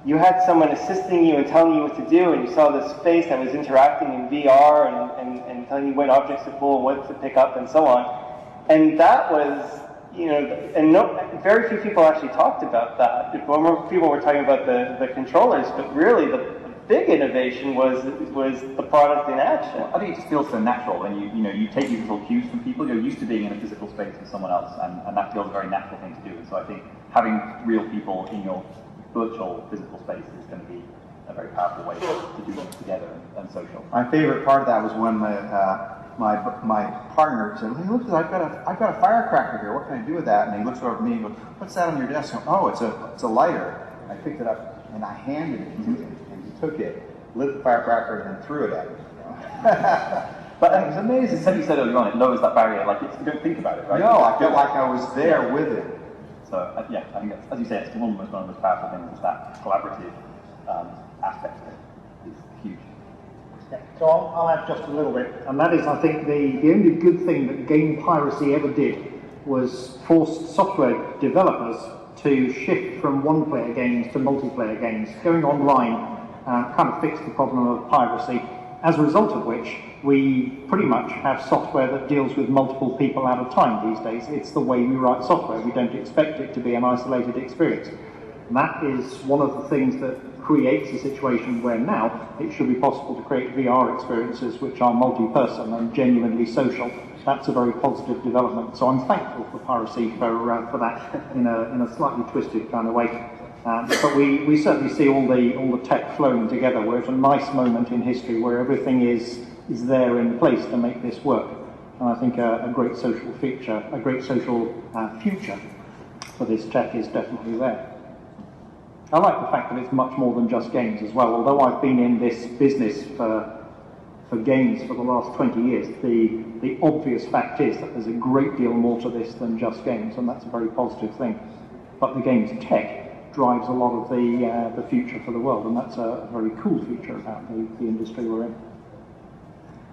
you had someone assisting you and telling you what to do, and you saw this face that was interacting in VR and telling you what objects to pull and what to pick up and so on. And that was, very few people actually talked about that. More people were talking about the controllers, but really the big innovation was the product in action. I think it just feels so natural when you take these little cues from people. You're used to being in a physical space with someone else, and that feels a very natural thing to do. And so I think having real people in your virtual physical space is going to be a very powerful way to do things together and social. My favorite part of that was when my partner said, "Hey, look, I've got a firecracker here. What can I do with that?" And he looks over at me and goes, "What's that on your desk?" And, "Oh, it's a lighter." I picked it up and I handed it to him, and he took it, lit the firecracker, and then threw it at me. But it was amazing. As you said earlier on, it lowers that barrier. You don't think about it, right? No, I felt like I was there with it. So I think that's, as you say, it's one of the most powerful things. Is that collaborative aspect of it is huge. Yeah, so I'll add just a little bit, and that is, I think, the only good thing that game piracy ever did was force software developers to shift from one-player games to multiplayer games. Going online kind of fixed the problem of piracy, as a result of which we pretty much have software that deals with multiple people at a time these days. It's the way we write software. We don't expect it to be an isolated experience. And that is one of the things that creates a situation where now it should be possible to create VR experiences which are multi-person and genuinely social. That's a very positive development. So I'm thankful for piracy for that in a slightly twisted kind of way. But we certainly see all the tech flowing together. We're at a nice moment in history where everything is there in place to make this work. And I think a great social feature, a great social future for this tech is definitely there. I like the fact that it's much more than just games as well. Although I've been in this business for games for the last 20 years, the obvious fact is that there's a great deal more to this than just games, and that's a very positive thing. But the games tech drives a lot of the future for the world, and that's a very cool feature about the industry we're in.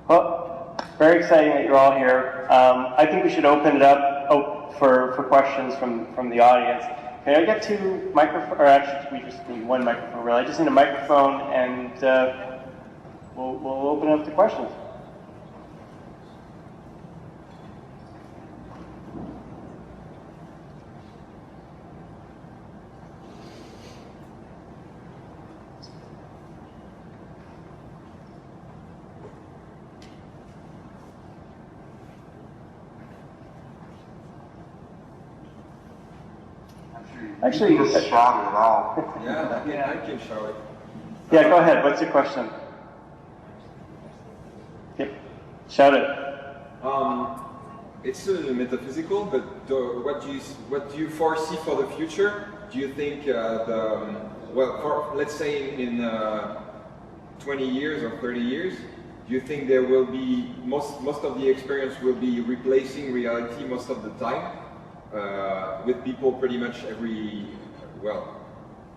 Well, very exciting that you're all here. I think we should open it up for questions from the audience. Can I get two microphones, or actually we just need one microphone really. I just need a microphone and we'll open up to questions. Actually, you just shout it all. Yeah, I can show it. Yeah, go ahead. What's your question? Yep, shout it. It's a little metaphysical, but what do you foresee for the future? Do you think let's say in 20 years or 30 years, do you think there will be most of the experience will be replacing reality most of the time? With people pretty much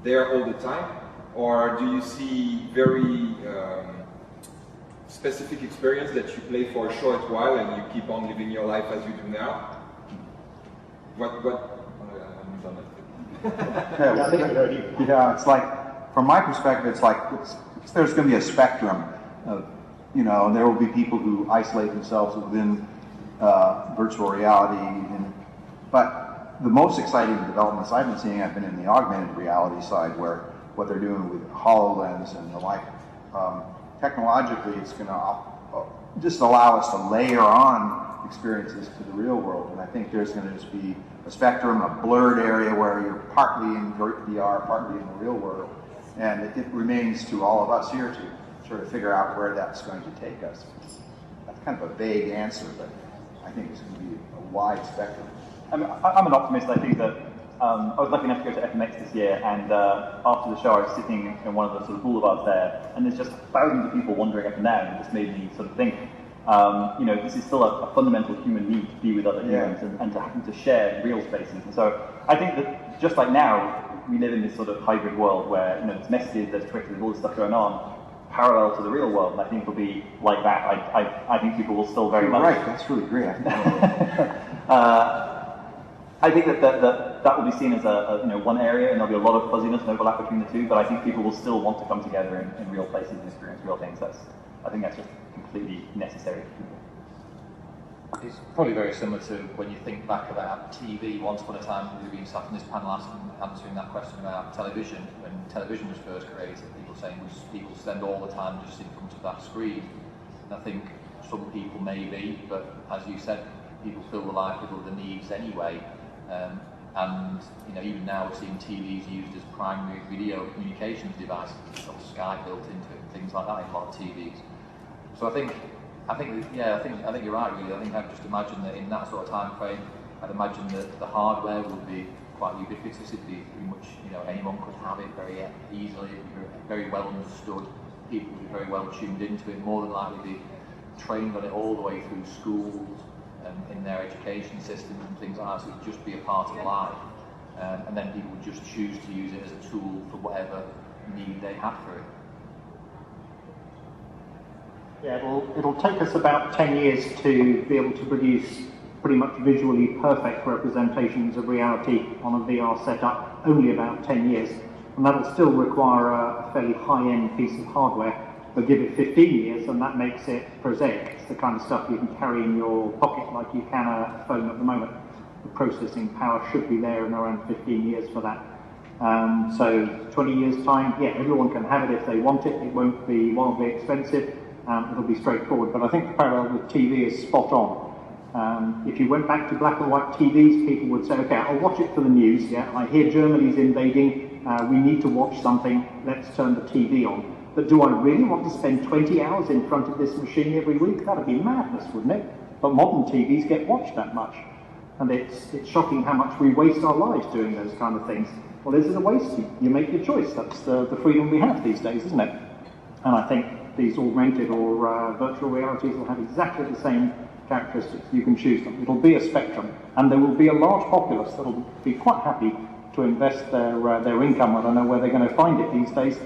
there all the time? Or do you see very specific experience that you play for a short while and you keep on living your life as you do now? Yeah, it's like, from my perspective, it's like, there's going to be a spectrum of, there will be people who isolate themselves within virtual reality, but the most exciting developments I've been seeing have been in the augmented reality side, where what they're doing with HoloLens and the like. Technologically, it's going to just allow us to layer on experiences to the real world, and I think there's going to just be a spectrum, a blurred area where you're partly in VR, partly in the real world, and it remains to all of us here to sort of figure out where that's going to take us. That's kind of a vague answer, but I think it's going to be a wide spectrum. I'm an optimist. I think that I was lucky enough to go to FMX this year, and after the show I was sitting in one of the sort of boulevards there, and there's just thousands of people wandering up and down, and it just made me sort of think, this is still a fundamental human need to be with other humans and to share real spaces. And so I think that just like now, we live in this sort of hybrid world where there's messages, there's Twitter, there's all this stuff going on, parallel to the real world, and I think it'll be like that. I think people will still very much... Right, that's really great. I think that will be seen as one area, and there'll be a lot of fuzziness and overlap between the two, but I think people will still want to come together in real places and experience real things. I think that's just completely necessary for people. It's probably very similar to when you think back about TV. Once upon a time, we've been sat in this panel answering that question about television. When television was first created, people saying people spend all the time just in front of that screen. And I think some people maybe, but as you said, people fill the life with other needs anyway. And even now we're seeing TVs used as primary video communications devices. It's got Skype built into it and things like that in a lot of TVs. So I think you're right really. I think I've just imagined that in that sort of time frame, I'd imagine that the hardware would be quite ubiquitous. It'd be pretty much anyone could have it very easily. It'd be very well understood. People would be very well tuned into it. More than likely be trained on it all the way through schools. In their education systems and things like that, so it would just be a part of life, and then people would just choose to use it as a tool for whatever need they have for it. Yeah, it'll take us about 10 years to be able to produce pretty much visually perfect representations of reality on a VR setup, only about 10 years, and that'll still require a a fairly high-end piece of hardware, but give it 15 years and that makes it prosaic. It's the kind of stuff you can carry in your pocket like you can a phone at the moment. The processing power should be there in around 15 years for that. So 20 years time, yeah, everyone can have it if they want it. It won't be wildly expensive. It'll be straightforward. But I think the parallel with TV is spot on. If you went back to black and white TVs, people would say, okay, I'll watch it for the news. Yeah, I hear Germany's invading. We need to watch something. Let's turn the TV on. But do I really want to spend 20 hours in front of this machine every week? That'd be madness, wouldn't it? But modern TVs get watched that much. And it's shocking how much we waste our lives doing those kind of things. Well, is it a waste? You make your choice. That's the freedom we have these days, isn't it? And I think these augmented or virtual realities will have exactly the same characteristics. You can choose them. It'll be a spectrum. And there will be a large populace that will be quite happy to invest their income. I don't know where they're going to find it these days.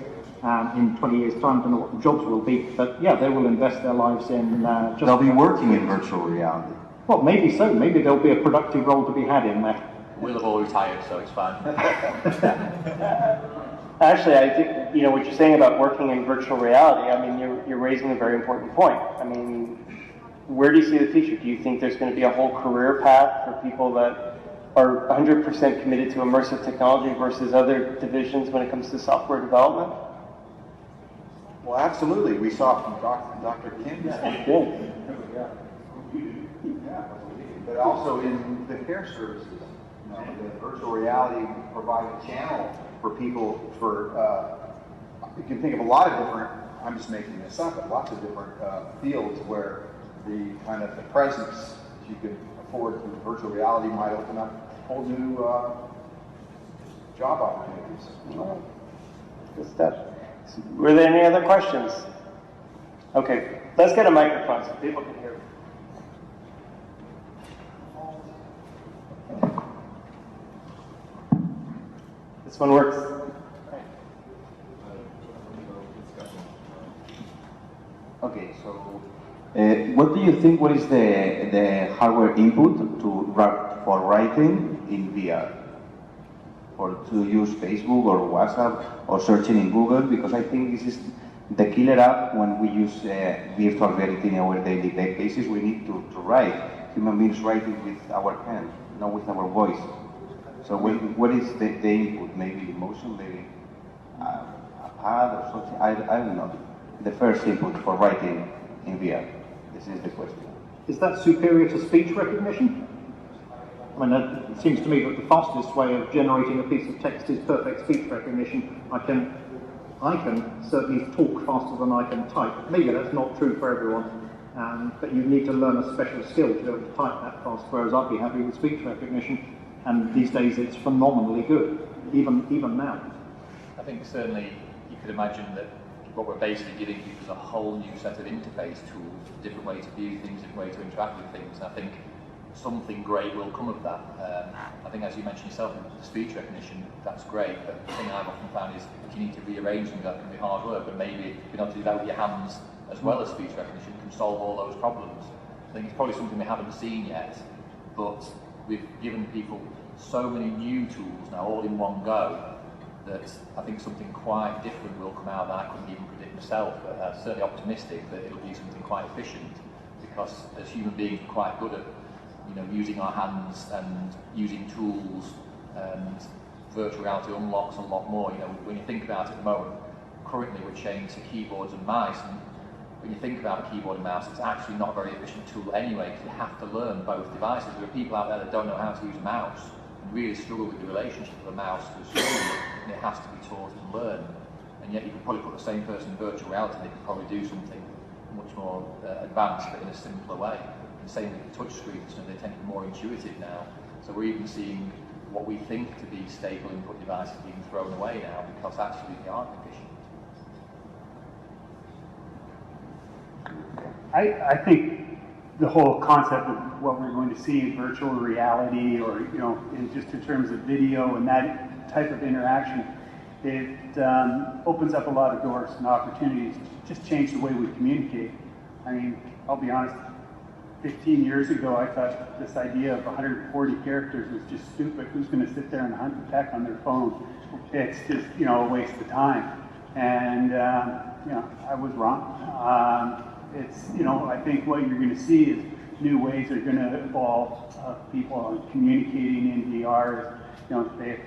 In 20 years' time, I don't know what the jobs will be. But yeah, they will invest their lives in just... They'll be working in virtual reality. Well, maybe so. Maybe there'll be a productive role to be had in there. We'll have all retired, so it's fine. Actually, I think, what you're saying about working in virtual reality, I mean, you're raising a very important point. I mean, where do you see the future? Do you think there's going to be a whole career path for people that are 100% committed to immersive technology versus other divisions when it comes to software development? Well, absolutely. We saw from Dr. Kim. Yeah. But also in the care services, the virtual reality provides a channel for people you can think of a lot of different, I'm just making this up, but lots of different fields where the kind of the presence that you could afford through virtual reality might open up whole new job opportunities. Good stuff. Were there any other questions? Okay, let's get a microphone so people can hear. This one works. Okay, so what do you think? What is the hardware input for writing in VR? Or to use Facebook or WhatsApp or searching in Google? Because I think this is the killer app when we use virtual reality in our daily basis. We need to write. Human beings writing with our hand, not with our voice. So what is the input? Maybe emotion, maybe a pad or something? I don't know. The first input for writing in VR. This is the question. Is that superior to speech recognition? I mean, it seems to me that the fastest way of generating a piece of text is perfect speech recognition. I can certainly talk faster than I can type. Maybe that's not true for everyone, but you need to learn a special skill to be able to type that fast, whereas I'd be happy with speech recognition. And these days it's phenomenally good, even now. I think certainly you could imagine that what we're basically giving you is a whole new set of interface tools, different way to view things, different way to interact with things. And I think something great will come of that. I think, as you mentioned yourself, the speech recognition, that's great, but the thing I've often found is if you need to rearrange things, that can be hard work, but maybe if you're not to do that with your hands as well as speech recognition, can solve all those problems. I think it's probably something we haven't seen yet, but we've given people so many new tools now, all in one go, that I think something quite different will come out that I couldn't even predict myself, but I'm certainly optimistic that it'll be something quite efficient, because as human beings we're quite good at using our hands and using tools, and virtual reality unlocks a lot more. When you think about it at the moment, currently we're chained to keyboards and mice, and when you think about a keyboard and mouse, it's actually not a very efficient tool anyway, because you have to learn both devices. There are people out there that don't know how to use a mouse and really struggle with the relationship of a mouse to a screen, and it has to be taught and learned. And yet you could probably put the same person in virtual reality, they could probably do something much more advanced, but in a simpler way. And same with the touch screens, they tend to be more intuitive now. So we're even seeing what we think to be stable input devices being thrown away now, because actually they aren't efficient. I think the whole concept of what we're going to see in virtual reality, or just in terms of video and that type of interaction, it opens up a lot of doors and opportunities to just change the way we communicate. I mean, I'll be honest, 15 years ago I thought this idea of 140 characters was just stupid. Who's going to sit there and hunt and peck on their phone? It's just a waste of time. And I was wrong. I think what you're going to see is new ways are going to evolve. People are communicating in VR. They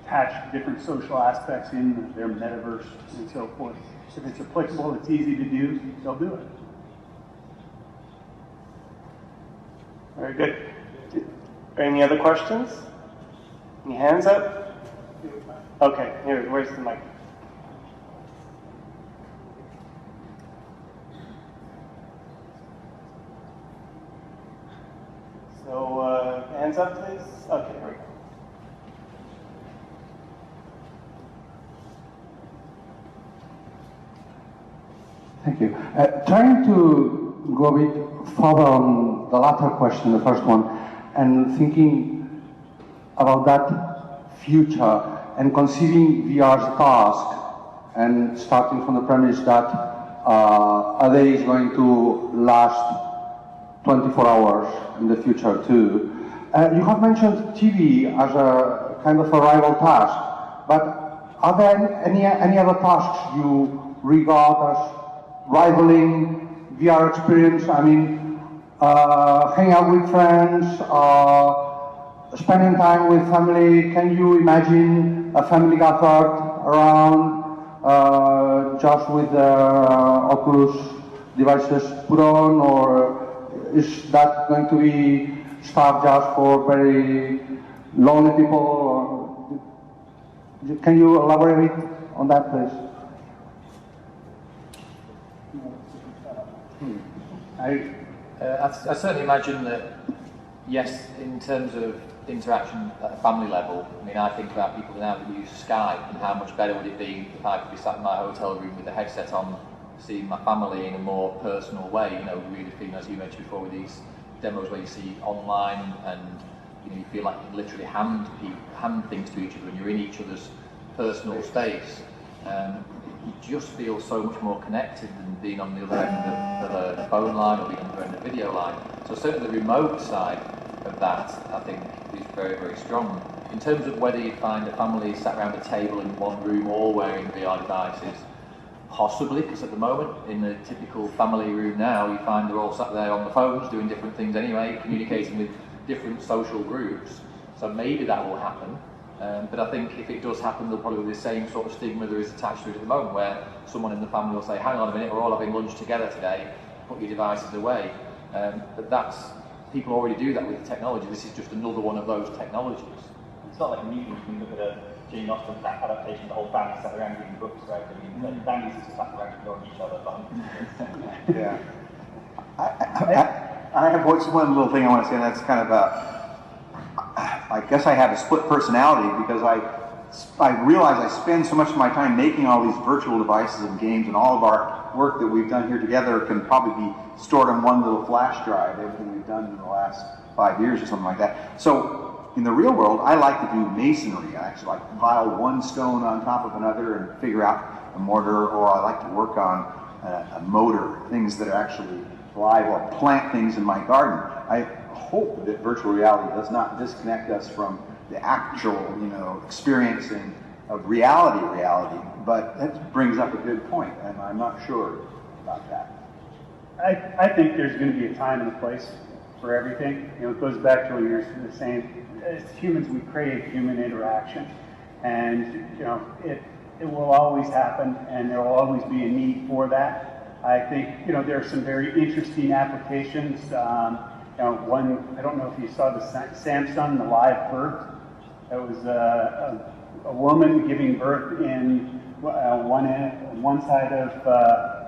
attach different social aspects in their metaverse and so forth. If it's applicable, it's easy to do, they'll do it. Very good. Any other questions? Any hands up? Okay, here, where's the mic? So, hands up, please. Okay, here we go. Thank you. Trying to go a bit further on the latter question, the first one, and thinking about that future and conceiving VR's task, and starting from the premise that a day is going to last 24 hours in the future too. You have mentioned TV as a kind of a rival task, but are there any other tasks you regard as rivaling VR experience? I mean, hanging out with friends, spending time with family. Can you imagine a family gathered around just with Oculus devices put on, or is that going to be stuff just for very lonely people? Or can you elaborate on that, please? I certainly imagine that, yes, in terms of interaction at a family level, I mean, I think about people now that use Skype, and how much better would it be if I could be sat in my hotel room with a headset on, seeing my family in a more personal way, really feeling, as you mentioned before, with these demos where you see online and you feel like you can literally hand things to each other and you're in each other's personal space. You just feel so much more connected than being on the other end of a phone line or being on the other end of a video line. So certainly the remote side of that, I think, is very, very strong. In terms of whether you find a family sat around a table in one room all wearing VR devices, possibly, because at the moment, in the typical family room now, you find they're all sat there on the phones doing different things anyway, communicating with different social groups. So maybe that will happen. But I think if it does happen, there'll probably be the same sort of stigma there is attached to it at the moment, where someone in the family will say, hang on a minute, we're all having lunch together today, put your devices away. But people already do that with the technology. This is just another one of those technologies. It's not like a movie. You can look at a Jane Austen adaptation, the whole family sat around reading books, right? I mean, families just sat around ignoring each other. Yeah. I have one little thing I want to say, and that's kind of I guess I have a split personality, because I realize I spend so much of my time making all these virtual devices and games, and all of our work that we've done here together can probably be stored on one little flash drive, everything we've done in the last 5 years or something like that. So in the real world, I like to do masonry. I actually like to pile one stone on top of another and figure out a mortar, or I like to work on a motor, things that are actually live, or plant things in my garden. I hope that virtual reality does not disconnect us from the actual, experiencing of reality, but that brings up a good point, and I'm not sure about that. I think there's going to be a time and a place for everything. It goes back to what you're saying. As humans, we crave human interaction, and it will always happen, and there will always be a need for that. I think there are some very interesting applications. One, I don't know if you saw the Samsung, the live birth. It was a woman giving birth in one side of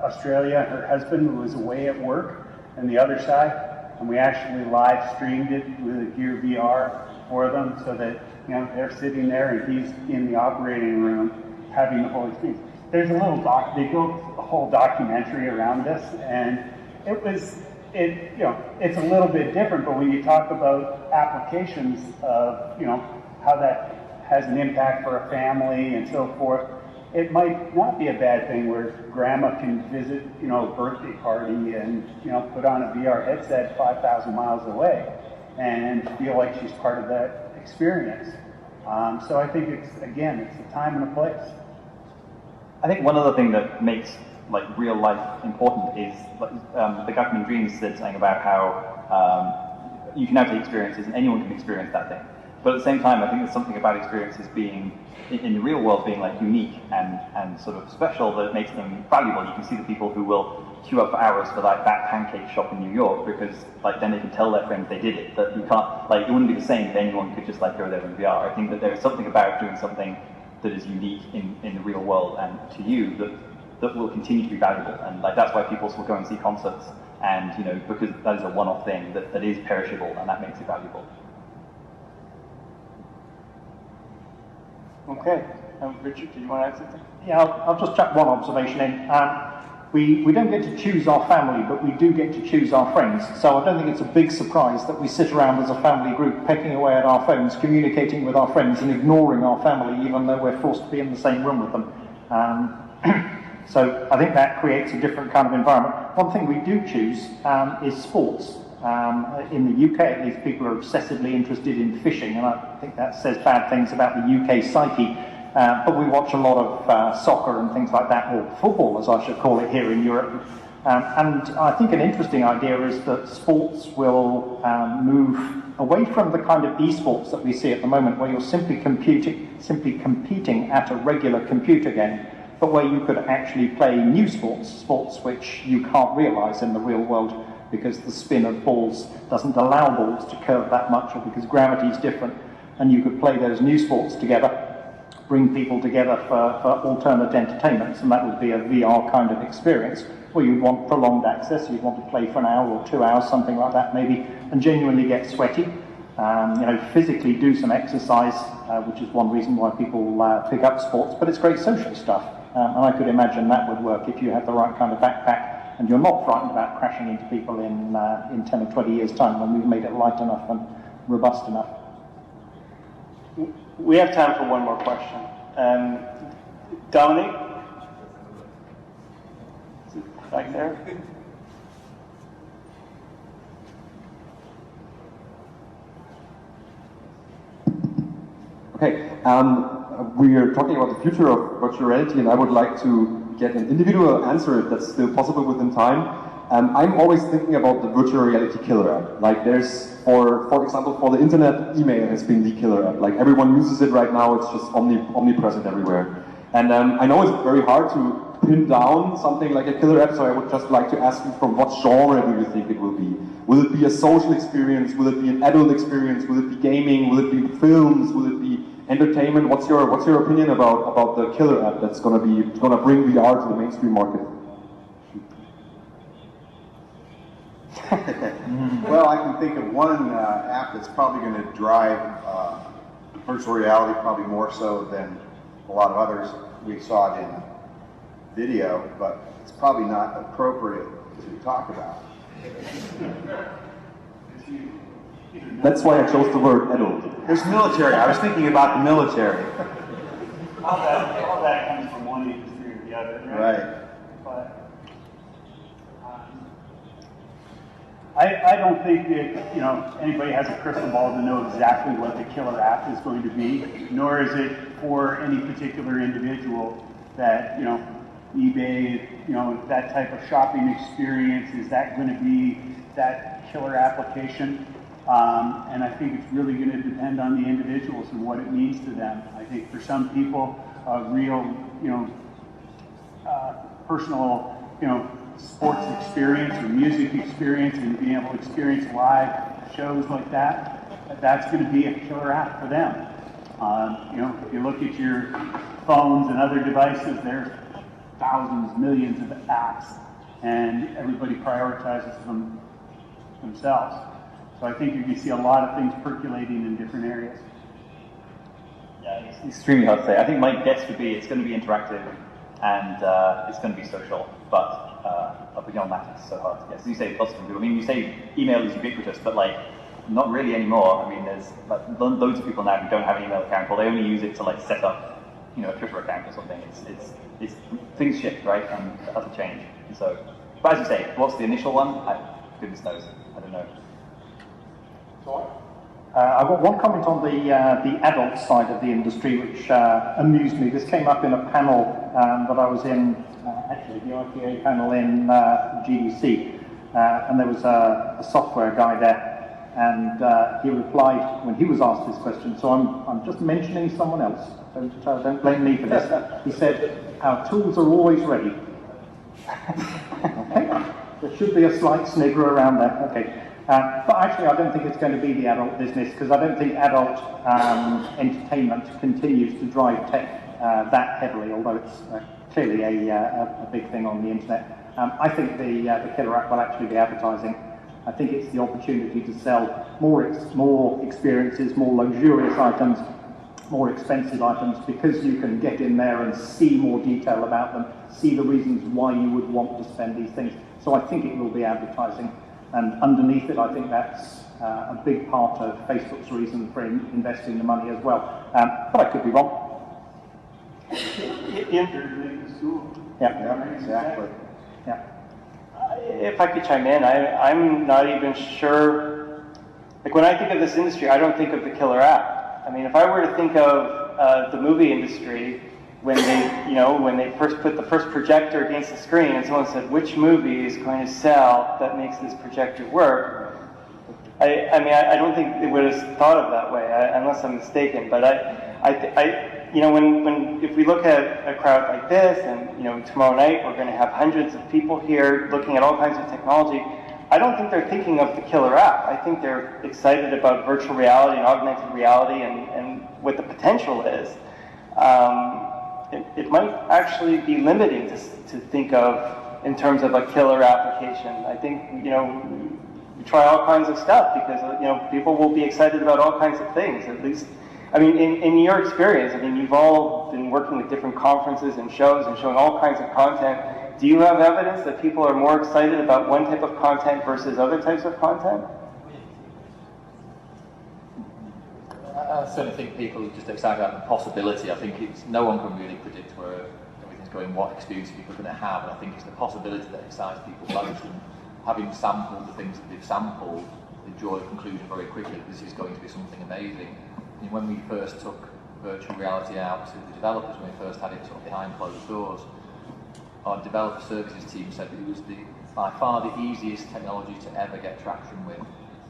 Australia. Her husband was away at work, and the other side, and we actually live streamed it with a Gear VR for them, so that they're sitting there and he's in the operating room having the whole experience. There's a little they built a whole documentary around this, and it's a little bit different, but when you talk about applications of, how that has an impact for a family and so forth, it might not be a bad thing where grandma can visit, a birthday party and, put on a VR headset 5,000 miles away and feel like she's part of that experience. So I think it's a time and a place. I think one other thing that makes like real life important is like, the guy from Dreams said something about how you can now take experiences and anyone can experience that thing. But at the same time, I think there's something about experiences being, in the real world, being like unique and sort of special that makes them valuable. You can see the people who will queue up for hours for like that pancake shop in New York because like then they can tell their friends they did it. That you can't, like it wouldn't be the same if anyone could just like go there in VR. I think that there is something about doing something that is unique in the real world and to you that will continue to be valuable. And like that's why people will go and see concerts, and you know, because that is a one-off thing that is perishable, and that makes it valuable. Okay. Richard, do you want to add something? Yeah, I'll just chuck one observation in. We don't get to choose our family, but we do get to choose our friends. So I don't think it's a big surprise that we sit around as a family group pecking away at our phones, communicating with our friends and ignoring our family, even though we're forced to be in the same room with them. So I think that creates a different kind of environment. One thing we do choose is sports. In the UK, at least, people are obsessively interested in fishing, and I think that says bad things about the UK psyche. But we watch a lot of soccer and things like that, or football, as I should call it here in Europe. And I think an interesting idea is that sports will move away from the kind of esports that we see at the moment, where you're simply competing at a regular computer game, but where you could actually play new sports which you can't realise in the real world, because the spin of balls doesn't allow balls to curve that much, or because gravity is different, and you could play those new sports together, bring people together for alternate entertainments, and that would be a VR kind of experience, where you'd want prolonged access, you'd want to play for an hour or 2 hours, something like that maybe, and genuinely get sweaty, physically do some exercise, which is one reason why people pick up sports, but it's great social stuff, and I could imagine that would work if you have the right kind of backpack, and you're not frightened about crashing into people in 10 or 20 years' time when we've made it light enough and robust enough. We have time for one more question. Dominic? Is it back there? Okay, we are talking about the future of virtual reality, and I would like to get an individual answer if that's still possible within time. I'm always thinking about the virtual reality killer app. Like there's, for example, for the internet, email has been the killer app. Like everyone uses it right now, it's just omnipresent everywhere. And I know it's very hard to pin down something like a killer app, so I would just like to ask you, from what genre do you think it will be? Will it be a social experience? Will it be an adult experience? Will it be gaming? Will it be films? Will it be entertainment? What's your opinion about the killer app that's gonna bring VR to the mainstream market? Well, I can think of one app that's probably going to drive virtual reality probably more so than a lot of others. We saw it in video, but it's probably not appropriate to talk about. That's why I chose the word adult. There's military. I was thinking about the military. All that comes from one industry or the other, right? Right. But I don't think that anybody has a crystal ball to know exactly what the killer app is going to be, nor is it for any particular individual that eBay, that type of shopping experience, is that going to be that killer application? And I think it's really going to depend on the individuals and what it means to them. I think for some people, a real, personal, sports experience or music experience and being able to experience live shows like that, that's going to be a killer app for them. If you look at your phones and other devices, there's thousands, millions of apps, and everybody prioritizes them themselves. So I think you can see a lot of things percolating in different areas. Yeah, it's extremely hard to say. I think my guess would be it's going to be interactive and it's going to be social, but beyond that, it's so hard to guess. You say lots of people. I mean, you say email is ubiquitous, but like not really anymore. I mean, there's like loads of people now who don't have an email account, or they only use it to like set up, a Twitter account or something. It's things shift, right, and that'll change. And so, but as you say, what's the initial one? Goodness knows. I don't know. I've got one comment on the adult side of the industry, which amused me. This came up in a panel that I was in, actually the IPA panel in GDC, and there was a software guy there, and he replied when he was asked this question. So I'm just mentioning someone else. Don't blame me for this. He said, "Our tools are always ready." Okay, there should be a slight snigger around there. Okay. But actually, I don't think it's going to be the adult business, because I don't think adult entertainment continues to drive tech that heavily, although it's clearly a big thing on the internet. I think the killer app will actually be advertising. I think it's the opportunity to sell more experiences, more luxurious items, more expensive items, because you can get in there and see more detail about them, see the reasons why you would want to spend these things. So I think it will be advertising. And underneath it, I think that's a big part of Facebook's reason for investing the money as well. But I could be wrong. Yeah, exactly. Yeah. If I could chime in, I'm not even sure. Like, when I think of this industry, I don't think of the killer app. I mean, if I were to think of the movie industry, when they first put the first projector against the screen, and someone said, "Which movie is going to sell that makes this projector work?" I mean, I don't think it would have thought of that way, unless I'm mistaken. But if we look at a crowd like this, and tomorrow night we're going to have hundreds of people here looking at all kinds of technology, I don't think they're thinking of the killer app. I think they're excited about virtual reality and augmented reality and what the potential is. It might actually be limiting to think of in terms of a killer application. I think, we try all kinds of stuff because, people will be excited about all kinds of things, at least. I mean, in your experience, I mean, you've all been working with different conferences and shows and showing all kinds of content. Do you have evidence that people are more excited about one type of content versus other types of content? I certainly think people are just excited about the possibility. I think no one can really predict where everything's going, what experience people are going to have, and I think it's the possibility that excites people most. And having sampled the things that they've sampled, they draw a conclusion very quickly that this is going to be something amazing. And when we first took virtual reality out to the developers, when we first had it sort of behind closed doors, our developer services team said that it was by far the easiest technology to ever get traction with.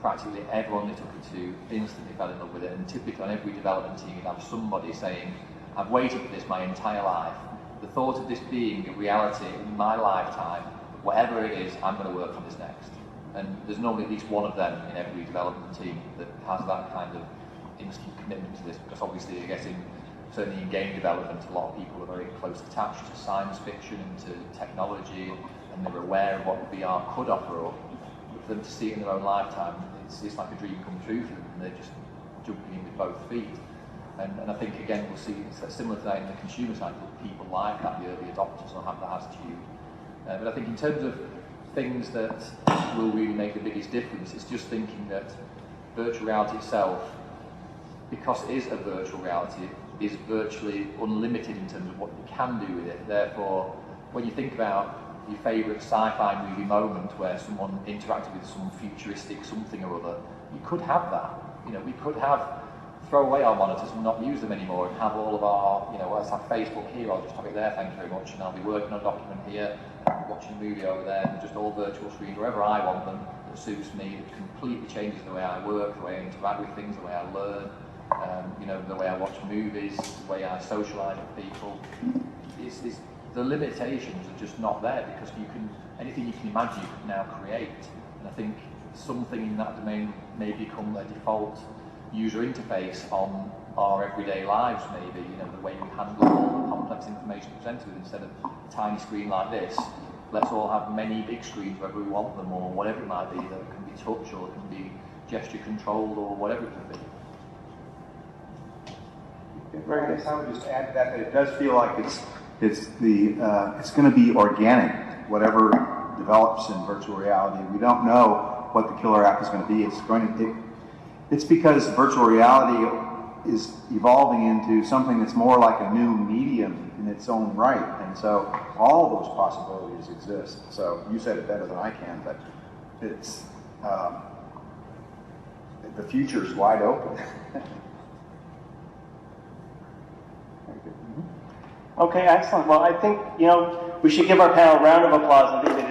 Practically everyone they took it to instantly fell in love with it, and typically on every development team you'd have somebody saying, "I've waited for this my entire life. The thought of this being a reality in my lifetime, whatever it is, I'm going to work on this next." And there's normally at least one of them in every development team that has that kind of instant commitment to this, because obviously I guess certainly in game development a lot of people are very close attached to science fiction and to technology, and they're aware of what VR could offer up. For them to see it in their own lifetime, it's like a dream come true for them, and they're just jumping in with both feet. And I think again we'll see it's similar to that in the consumer side, that people like that, the early adopters will have that attitude. But I think in terms of things that will really make the biggest difference, it's just thinking that virtual reality itself, because it is a virtual reality, is virtually unlimited in terms of what you can do with it. Therefore, when you think about your favourite sci-fi movie moment where someone interacted with some futuristic something or other, you could have that. We could throw away our monitors and not use them anymore, and have all of our, let's have Facebook here, I'll just have it there, thank you very much, and I'll be working on a document here, watching a movie over there, and just all virtual screens wherever I want them, that suits me, that completely changes the way I work, the way I interact with things, the way I learn, the way I watch movies, the way I socialise with people. The limitations are just not there, because anything you can imagine you can now create. And I think something in that domain may become a default user interface on our everyday lives, maybe, the way we handle all the complex information presented with, instead of a tiny screen like this, let's all have many big screens wherever we want them, or whatever it might be, that can be touch or can be gesture controlled or whatever it can be. I guess I would just add to that it does feel like it's going to be organic, whatever develops in virtual reality. We don't know what the killer app is going to be. It's because virtual reality is evolving into something that's more like a new medium in its own right, and so all of those possibilities exist. So you said it better than I can, but it's the future's wide open. Okay, excellent. Well, I think, we should give our panel a round of applause. I think